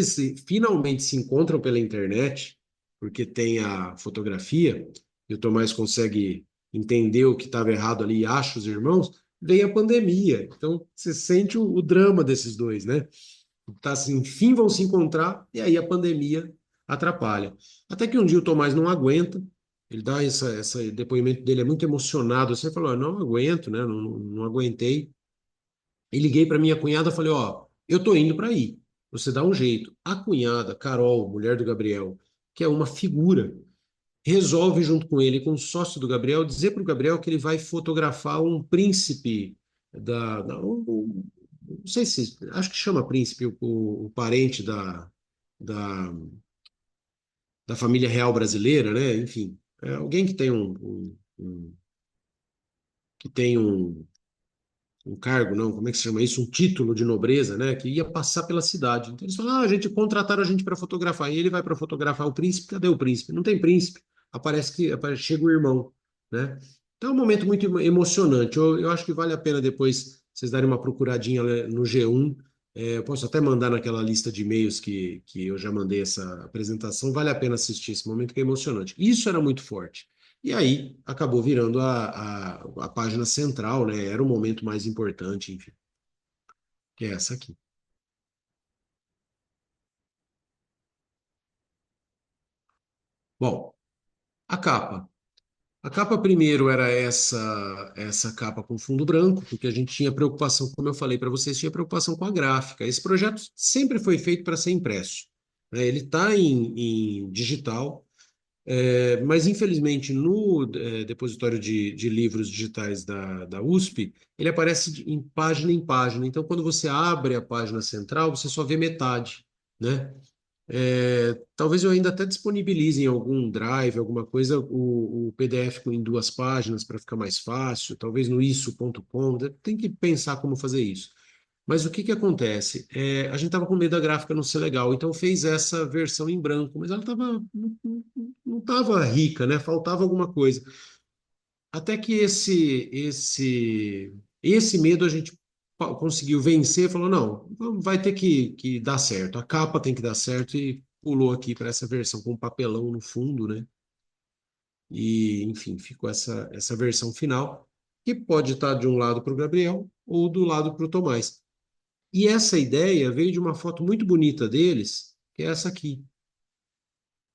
finalmente se encontram pela internet, porque tem a fotografia, e o Tomás consegue entender o que estava errado ali e acha os irmãos, vem a pandemia. Então, você sente o drama desses dois, né? Tá assim, enfim, vão se encontrar, e aí a pandemia atrapalha. Até que um dia o Tomás não aguenta, ele dá esse depoimento dele, é muito emocionado. Você falou, não aguento, né? Não aguentei. E liguei para minha cunhada e falei, ó, eu tô indo para aí. Você dá um jeito. A cunhada, Carol, mulher do Gabriel, que é uma figura, resolve junto com ele, com o sócio do Gabriel, dizer para o Gabriel que ele vai fotografar um príncipe não sei se, acho que chama príncipe o parente da, da família real brasileira, né? Enfim, é alguém que tem que tem um cargo, não, como é que se chama isso? Um título de nobreza, né? Que ia passar pela cidade. Então eles falaram, a gente contrataram a gente para fotografar. E ele vai para fotografar o príncipe. Cadê o príncipe? Não tem príncipe. Chega o irmão, né? Então é um momento muito emocionante. Eu acho que vale a pena depois vocês darem uma procuradinha no G1. Eu posso até mandar naquela lista de e-mails que eu já mandei essa apresentação. Vale a pena assistir esse momento que é emocionante. Isso era muito forte. E aí acabou virando a página central, né? Era o momento mais importante, enfim, que é essa aqui. Bom, a capa. A capa primeiro era essa capa com fundo branco, porque a gente tinha preocupação, como eu falei para vocês, tinha preocupação com a gráfica. Esse projeto sempre foi feito para ser impresso, né? Ele está em digital. Mas, infelizmente, no depositório de livros digitais da USP, ele aparece em página em página. Então, quando você abre a página central, você só vê metade, né? Talvez eu ainda até disponibilize em algum drive, alguma coisa, o PDF em duas páginas para ficar mais fácil, talvez no isso.com. Tem que pensar como fazer isso. Mas o que que acontece? A gente estava com medo da gráfica não ser legal, então fez essa versão em branco, mas ela não estava rica, né? Faltava alguma coisa. Até que esse medo a gente conseguiu vencer, falou, não, vai ter que dar certo, a capa tem que dar certo e pulou aqui para essa versão com papelão no fundo, né? E, enfim, ficou essa versão final, que pode estar de um lado para o Gabriel ou do lado para o Tomás. E essa ideia veio de uma foto muito bonita deles, que é essa aqui,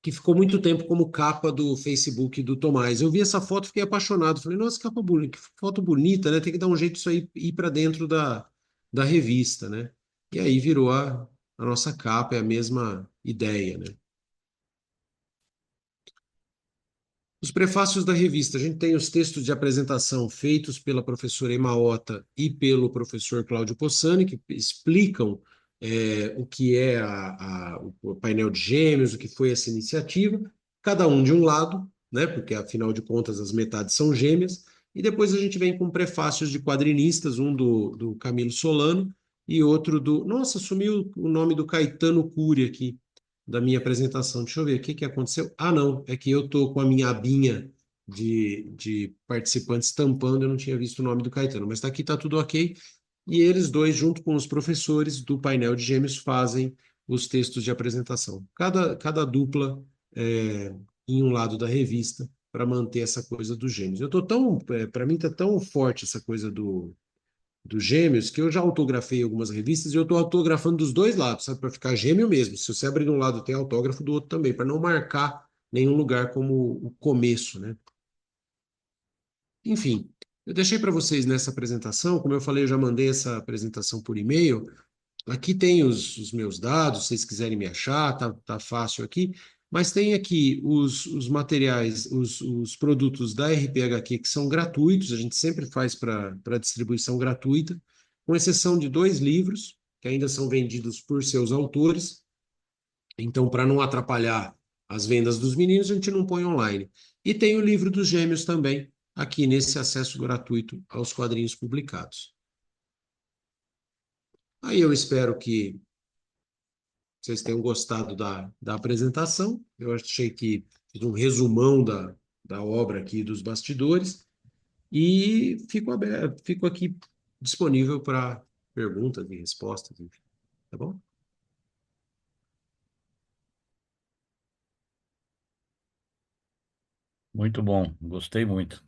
que ficou muito tempo como capa do Facebook do Tomás. Eu vi essa foto, fiquei apaixonado. Falei, nossa, capa bonita, que foto bonita, né? Tem que dar um jeito disso aí ir para dentro da revista, né? E aí virou a nossa capa, é a mesma ideia, né? Os prefácios da revista, a gente tem os textos de apresentação feitos pela professora Emaota e pelo professor Cláudio Possani, que explicam o que é o painel de gêmeos, o que foi essa iniciativa, cada um de um lado, né, porque afinal de contas as metades são gêmeas, e depois a gente vem com prefácios de quadrinistas, um do Camilo Solano e outro do... Nossa, sumiu o nome do Caetano Cury aqui da minha apresentação. Deixa eu ver o que que aconteceu. Ah, não, é que eu tô com a minha abinha de participantes tampando, eu não tinha visto o nome do Caetano, mas tá aqui, tá tudo ok. E eles dois, junto com os professores do painel de gêmeos, fazem os textos de apresentação. Cada dupla em um lado da revista para manter essa coisa dos gêmeos. Eu tô tão, para mim tá tão forte essa coisa dos gêmeos, que eu já autografei algumas revistas e eu estou autografando dos dois lados, sabe? Para ficar gêmeo mesmo. Se você abrir de um lado, tem autógrafo do outro também, para não marcar nenhum lugar como o começo, né? Enfim, eu deixei para vocês nessa apresentação, como eu falei, eu já mandei essa apresentação por e-mail. Aqui tem os meus dados, se vocês quiserem me achar, tá fácil aqui. Mas tem aqui os materiais, os produtos da RPHQ que são gratuitos, a gente sempre faz para distribuição gratuita, com exceção de dois livros, que ainda são vendidos por seus autores. Então, para não atrapalhar as vendas dos meninos, a gente não põe online. E tem o livro dos gêmeos também, aqui nesse acesso gratuito aos quadrinhos publicados. Aí eu espero que vocês tenham gostado da apresentação. Eu achei que fiz um resumão da obra aqui dos bastidores e fico aberto, fico aqui disponível para perguntas e respostas, enfim, tá bom? Muito bom, gostei muito.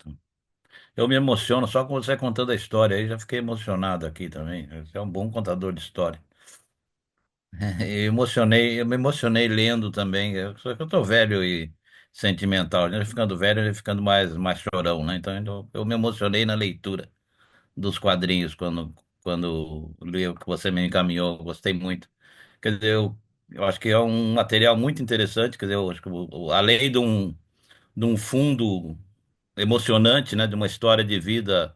Eu me emociono só com você contando a história aí, já fiquei emocionado aqui também. Você é um bom contador de história. Eu me emocionei lendo também. Só que eu tô velho e sentimental, né? Ficando velho e ficando mais chorão, né? Então eu me emocionei na leitura dos quadrinhos quando li o que você me encaminhou. Gostei muito. Quer dizer, eu acho que é um material muito interessante. Quer dizer, eu acho que além de um fundo emocionante, né? De uma história de vida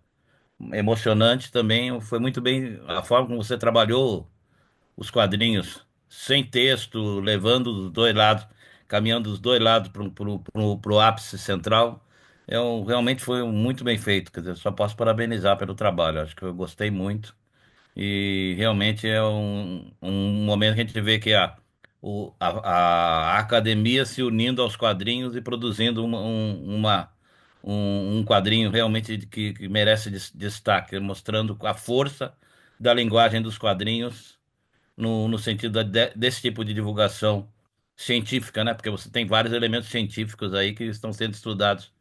emocionante também, foi muito bem a forma como você trabalhou os quadrinhos sem texto, levando os dois lados, caminhando os dois lados para o ápice central. Realmente foi muito bem feito. Quer dizer, só posso parabenizar pelo trabalho. Acho que eu gostei muito. E realmente é um momento que a gente vê que a academia se unindo aos quadrinhos e produzindo um quadrinho realmente que merece destaque, mostrando a força da linguagem dos quadrinhos no sentido desse tipo de divulgação científica, né? Porque você tem vários elementos científicos aí que estão sendo estudados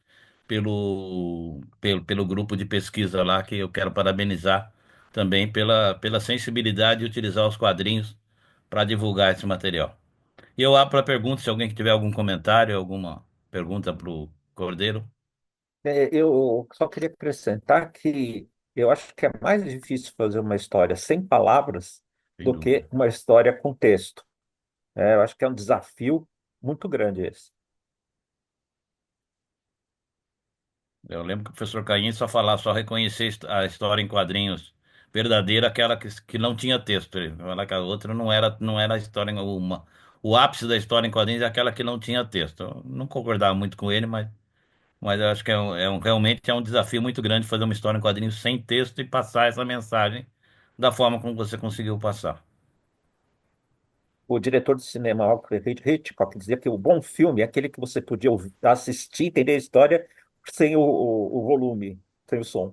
pelo grupo de pesquisa lá, que eu quero parabenizar também pela sensibilidade de utilizar os quadrinhos para divulgar esse material. E eu abro para perguntas, se alguém que tiver algum comentário, alguma pergunta para o Cordeiro, Eu só queria acrescentar que eu acho que é mais difícil fazer uma história sem palavras sem do dúvida. que uma história com texto. Eu acho que é um desafio muito grande esse. Eu lembro que o professor Caim só falava, só reconhecer a história em quadrinhos verdadeira, aquela que não tinha texto. Ele falava que a outra não era a história uma. O ápice da história em quadrinhos é aquela que não tinha texto. Eu não concordava muito com ele, mas eu acho que realmente é um desafio muito grande fazer uma história em quadrinhos sem texto e passar essa mensagem da forma como você conseguiu passar. O diretor de cinema Alfred Hitchcock dizia que o bom filme é aquele que você podia assistir, entender a história sem o volume, sem o som.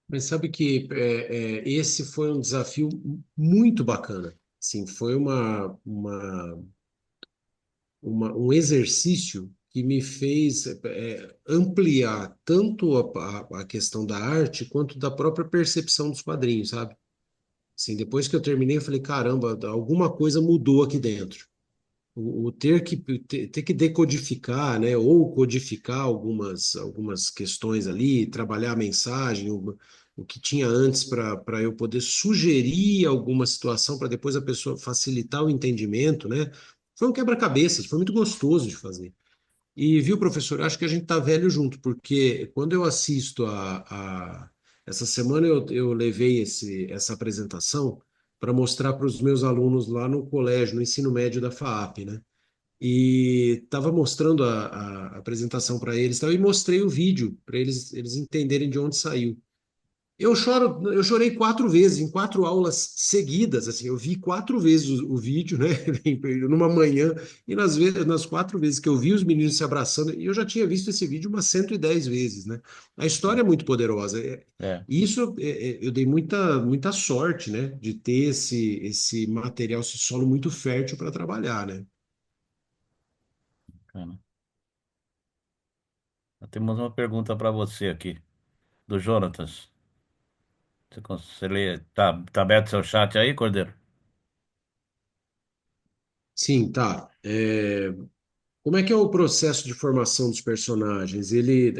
Mas sabe que esse foi um desafio muito bacana. Sim, foi um exercício que me fez ampliar tanto a questão da arte quanto da própria percepção dos quadrinhos, sabe? Assim, depois que eu terminei, eu falei, caramba, alguma coisa mudou aqui dentro. O ter que decodificar, né, ou codificar algumas questões ali, trabalhar a mensagem, o que tinha antes para eu poder sugerir alguma situação para depois a pessoa facilitar o entendimento, né? Foi um quebra-cabeças, foi muito gostoso de fazer. E viu, professor, acho que a gente tá velho junto, porque quando eu assisto essa semana eu levei essa apresentação para mostrar para os meus alunos lá no colégio, no ensino médio da FAAP, né? E estava mostrando a apresentação para eles, tal, e mostrei o vídeo para eles entenderem de onde saiu. Eu chorei 4 vezes, em 4 aulas seguidas, assim, eu vi 4 vezes o vídeo, né, numa manhã, e nas 4 vezes que eu vi os meninos se abraçando, e eu já tinha visto esse vídeo umas 110 vezes, né? A história é muito poderosa. É, E isso, eu dei muita sorte, né, de ter esse material, esse solo muito fértil para trabalhar, né? bacana. Temos uma pergunta para você aqui, do Jonatas. Você lê, tá aberto seu chat aí, Cordeiro? Sim, tá. Como é que é o processo de formação dos personagens? Ele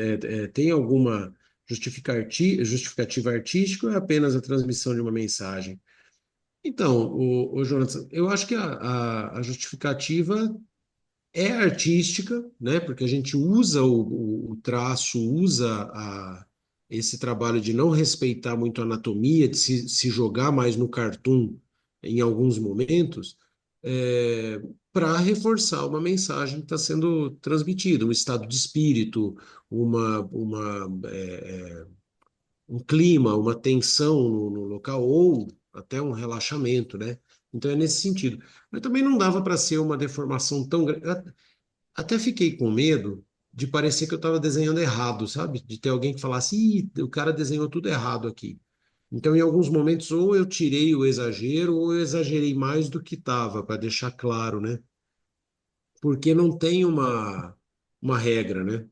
tem alguma justificativa artística ou é apenas a transmissão de uma mensagem? Então, o Jonathan, eu acho que a justificativa é artística, né? Porque a gente usa o traço, usa esse trabalho de não respeitar muito a anatomia, de se jogar mais no cartoon em alguns momentos, para reforçar uma mensagem que está sendo transmitida, um estado de espírito, um clima, uma tensão no local, ou até um relaxamento, né? Então é nesse sentido. Mas também não dava para ser uma deformação tão grande. Até fiquei com medo de parecer que eu estava desenhando errado, sabe? De ter alguém que falasse, ih, o cara desenhou tudo errado aqui. Então, em alguns momentos, ou eu tirei o exagero, ou eu exagerei mais do que estava, para deixar claro, né? Porque não tem uma regra, né?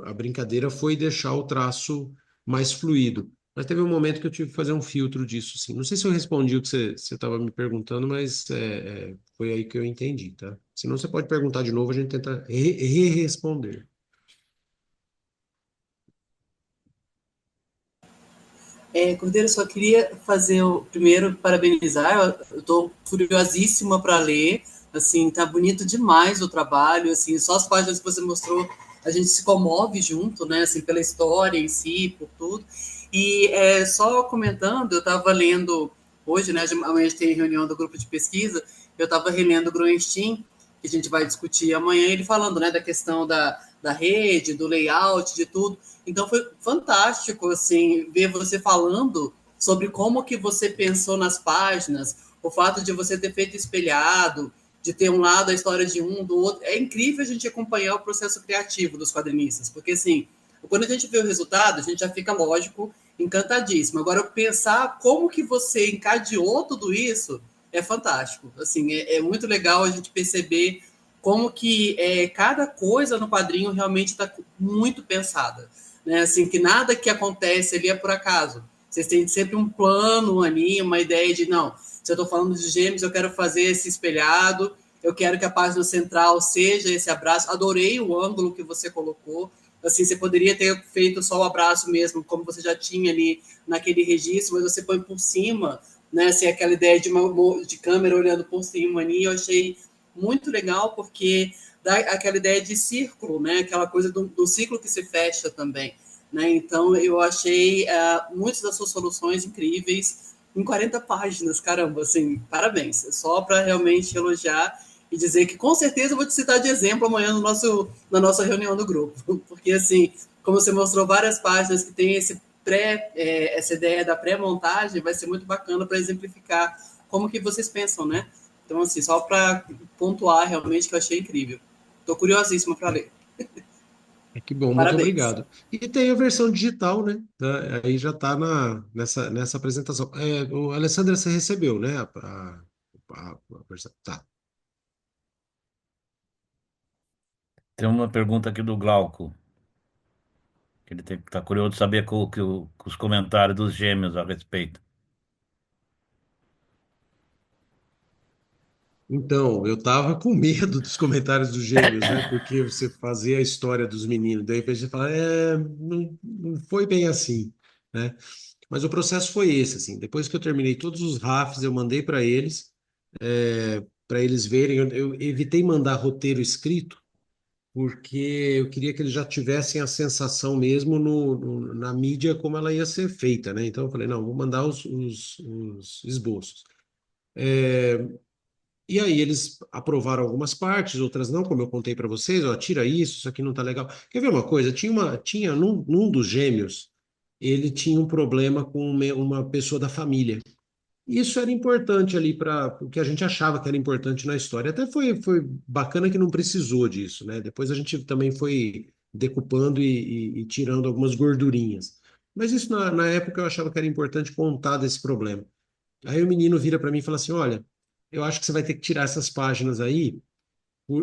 A brincadeira foi deixar o traço mais fluido. Mas teve um momento que eu tive que fazer um filtro disso, sim. Não sei se eu respondi o que você estava me perguntando, mas foi aí que eu entendi, tá? Senão você pode perguntar de novo, a gente tenta re-responder. Cordeiro, só queria fazer o primeiro parabenizar. Eu estou curiosíssima para ler. Assim, tá bonito demais o trabalho. Assim, só as páginas que você mostrou, a gente se comove junto, né? Assim, pela história em si, por tudo. E só comentando, eu estava lendo hoje, né? Amanhã a gente tem reunião do grupo de pesquisa. Eu estava relendo o Groenstein, que a gente vai discutir amanhã. Ele falando, né, da questão da rede, do layout, de tudo. Então foi fantástico assim ver você falando sobre como que você pensou nas páginas, o fato de você ter feito espelhado, de ter um lado a história de um, do outro. É incrível a gente acompanhar o processo criativo dos quadrinistas, porque assim, quando a gente vê o resultado, a gente já fica, lógico, encantadíssimo. Agora, pensar como que você encadeou tudo isso é fantástico. Assim, é muito legal a gente perceber como que cada coisa no quadrinho realmente está muito pensada, né? Assim, que nada que acontece ali é por acaso. Vocês têm sempre um plano ali, uma ideia de, não, se eu estou falando de gêmeos, eu quero fazer esse espelhado, eu quero que a página central seja esse abraço. Adorei o ângulo que você colocou. Assim, você poderia ter feito só o abraço mesmo, como você já tinha ali naquele registro, mas você põe por cima, né? Assim, aquela ideia de câmera olhando por cima ali, eu achei muito legal, porque dá aquela ideia de círculo, né? Aquela coisa do ciclo que se fecha também. Né? Então, eu achei muitas das suas soluções incríveis em 40 páginas, caramba, assim, parabéns. É só para realmente elogiar e dizer que com certeza eu vou te citar de exemplo amanhã na nossa reunião do grupo, porque assim, como você mostrou várias páginas que tem essa ideia da pré-montagem, vai ser muito bacana para exemplificar como que vocês pensam, né? Então, assim, só para pontuar realmente que eu achei incrível. Estou curiosíssima para ler. Que bom, muito Parabéns. obrigado. E tem a versão digital, né? Aí já está nessa apresentação. O Alessandra, você recebeu, né? A versão. Tá. Tem uma pergunta aqui do Glauco, que ele está curioso de saber os comentários dos gêmeos a respeito. Então, eu tava com medo dos comentários dos gêmeos, né? Porque você fazia a história dos meninos, daí a gente fala, não foi bem assim, né? Mas o processo foi esse, assim. Depois que eu terminei todos os RAFs, eu mandei para eles verem. Eu evitei mandar roteiro escrito, porque eu queria que eles já tivessem a sensação mesmo na mídia como ela ia ser feita, né? Então eu falei, não, vou mandar os esboços. E aí eles aprovaram algumas partes, outras não, como eu contei para vocês, ó, tira isso aqui não tá legal. Quer ver uma coisa? Tinha num dos gêmeos, ele tinha um problema com uma pessoa da família. Isso era importante ali para o que a gente achava que era importante na história. Até foi bacana que não precisou disso, né? Depois a gente também foi decupando e tirando algumas gordurinhas. Mas isso na época eu achava que era importante contar desse problema. Aí o menino vira para mim e fala assim: Olha, eu acho que você vai ter que tirar essas páginas aí.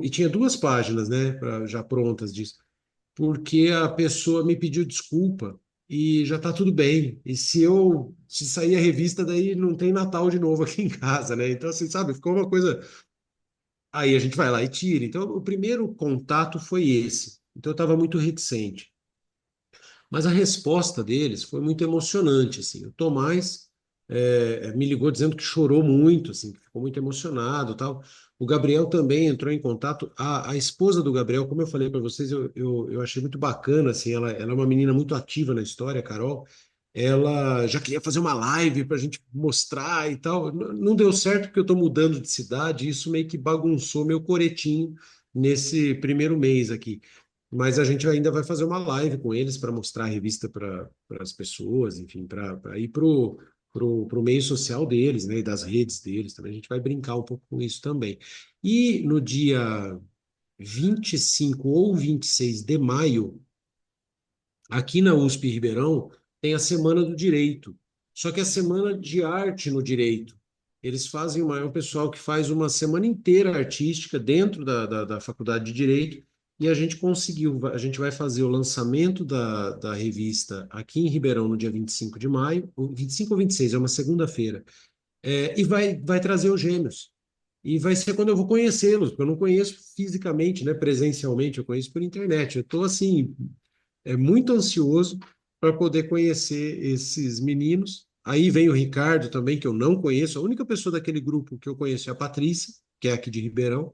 E tinha duas páginas, né, já prontas disso, porque a pessoa me pediu desculpa e já tá tudo bem. E se sair a revista, daí não tem Natal de novo aqui em casa, né? Então, assim, sabe, ficou uma coisa. Aí a gente vai lá e tira. Então, o primeiro contato foi esse. Então, eu estava muito reticente. Mas a resposta deles foi muito emocionante, assim. O Tomás me ligou dizendo que chorou muito, assim, que ficou muito emocionado, tal. O Gabriel também entrou em contato. A esposa do Gabriel, como eu falei para vocês, eu achei muito bacana, assim. Ela é uma menina muito ativa na história, a Carol. Ela já queria fazer uma live para a gente mostrar e tal. Não deu certo porque eu estou mudando de cidade. E isso meio que bagunçou meu coretinho nesse primeiro mês aqui. Mas a gente ainda vai fazer uma live com eles para mostrar a revista para as pessoas, enfim, para ir pro meio social deles, né, e das redes deles também. A gente vai brincar um pouco com isso também. E no dia 25 ou 26 de maio, aqui na USP Ribeirão, tem a Semana do Direito. Só que é a Semana de Arte no Direito. Eles é um pessoal que faz uma semana inteira artística dentro da Faculdade de Direito, e a gente conseguiu. A gente vai fazer o lançamento da revista aqui em Ribeirão no dia 25 de maio, 25 ou 26, é uma segunda-feira, e vai trazer os gêmeos. E vai ser quando eu vou conhecê-los, porque eu não conheço fisicamente, né, presencialmente, eu conheço por internet. Eu estou, assim, muito ansioso para poder conhecer esses meninos. Aí vem o Ricardo também, que eu não conheço. A única pessoa daquele grupo que eu conheço é a Patrícia, que é aqui de Ribeirão.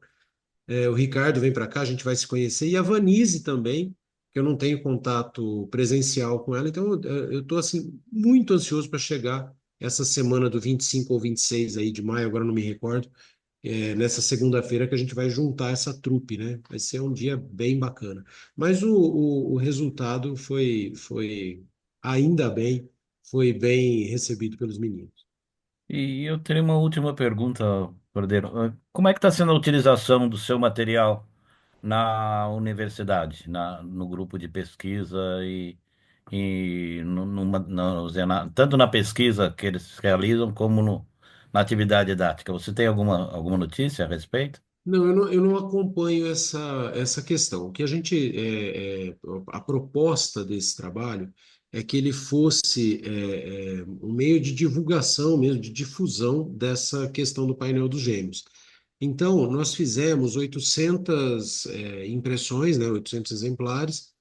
O Ricardo vem para cá, a gente vai se conhecer. E a Vanise também, que eu não tenho contato presencial com ela. Então, eu estou, assim, muito ansioso para chegar essa semana do 25 ou 26 aí de maio, agora não me recordo, nessa segunda-feira que a gente vai juntar essa trupe, né? Vai ser um dia bem bacana. Mas o resultado ainda bem, foi bem recebido pelos meninos. E eu teria uma última pergunta, Cordeiro. Como é que está sendo a utilização do seu material na universidade, no grupo de pesquisa e tanto na pesquisa que eles realizam como na atividade didática? Você tem alguma notícia a respeito? Não, eu não acompanho essa questão. O que a proposta desse trabalho é que ele fosse um meio de divulgação mesmo, de difusão dessa questão do painel dos gêmeos. Então, nós fizemos 800 impressões, né, 800 exemplares,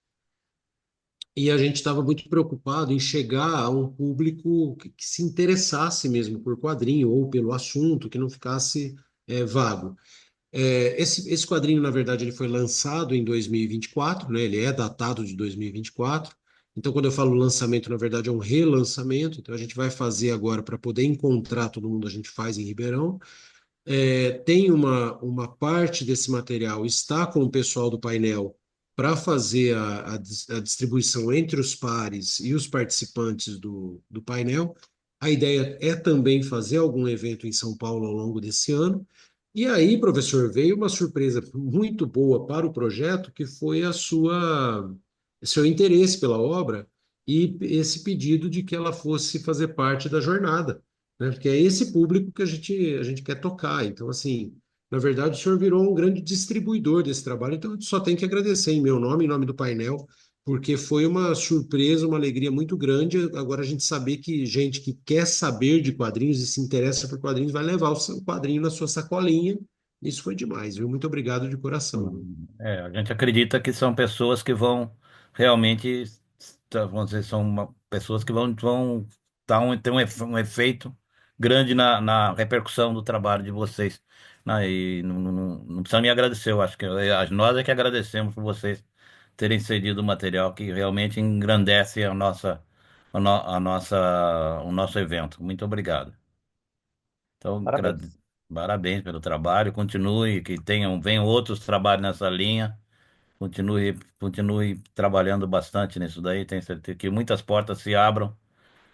e a gente estava muito preocupado em chegar a um público que se interessasse mesmo por quadrinho ou pelo assunto, que não ficasse vago. Esse quadrinho, na verdade, ele foi lançado em 2024, né? Ele é datado de 2024. Então, quando eu falo lançamento, na verdade, é um relançamento. Então, a gente vai fazer agora para poder encontrar todo mundo, a gente faz em Ribeirão. Tem uma parte desse material está com o pessoal do painel para fazer a distribuição entre os pares e os participantes do painel. A ideia é também fazer algum evento em São Paulo ao longo desse ano. E aí, professor, veio uma surpresa muito boa para o projeto, que foi seu interesse pela obra e esse pedido de que ela fosse fazer parte da jornada, né? Porque é esse público que a gente quer tocar. Então, assim, na verdade, o senhor virou um grande distribuidor desse trabalho, então eu só tenho que agradecer em meu nome, em nome do painel, porque foi uma surpresa, uma alegria muito grande. Agora a gente saber que gente que quer saber de quadrinhos e se interessa por quadrinhos vai levar o seu quadrinho na sua sacolinha. Isso foi demais, viu? Muito obrigado de coração, viu? A gente acredita que são pessoas que vão realmente, vamos dizer, pessoas que vão ter um efeito grande na repercussão do trabalho de vocês. Né? E não precisa me agradecer, eu acho que nós é que agradecemos por vocês terem cedido o material que realmente engrandece o nosso evento. Muito obrigado. Então, Parabéns. parabéns pelo trabalho, continue, venham outros trabalhos nessa linha. Continue trabalhando bastante nisso daí. Tenho certeza que muitas portas se abram,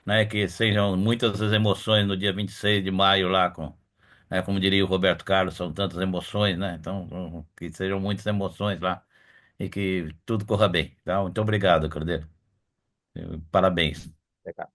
né? Que sejam muitas as emoções no dia 26 de maio lá como diria o Roberto Carlos, são tantas emoções, né? Então, que sejam muitas emoções lá e que tudo corra bem, tá? Muito obrigado, Cordeiro. Parabéns. Legal.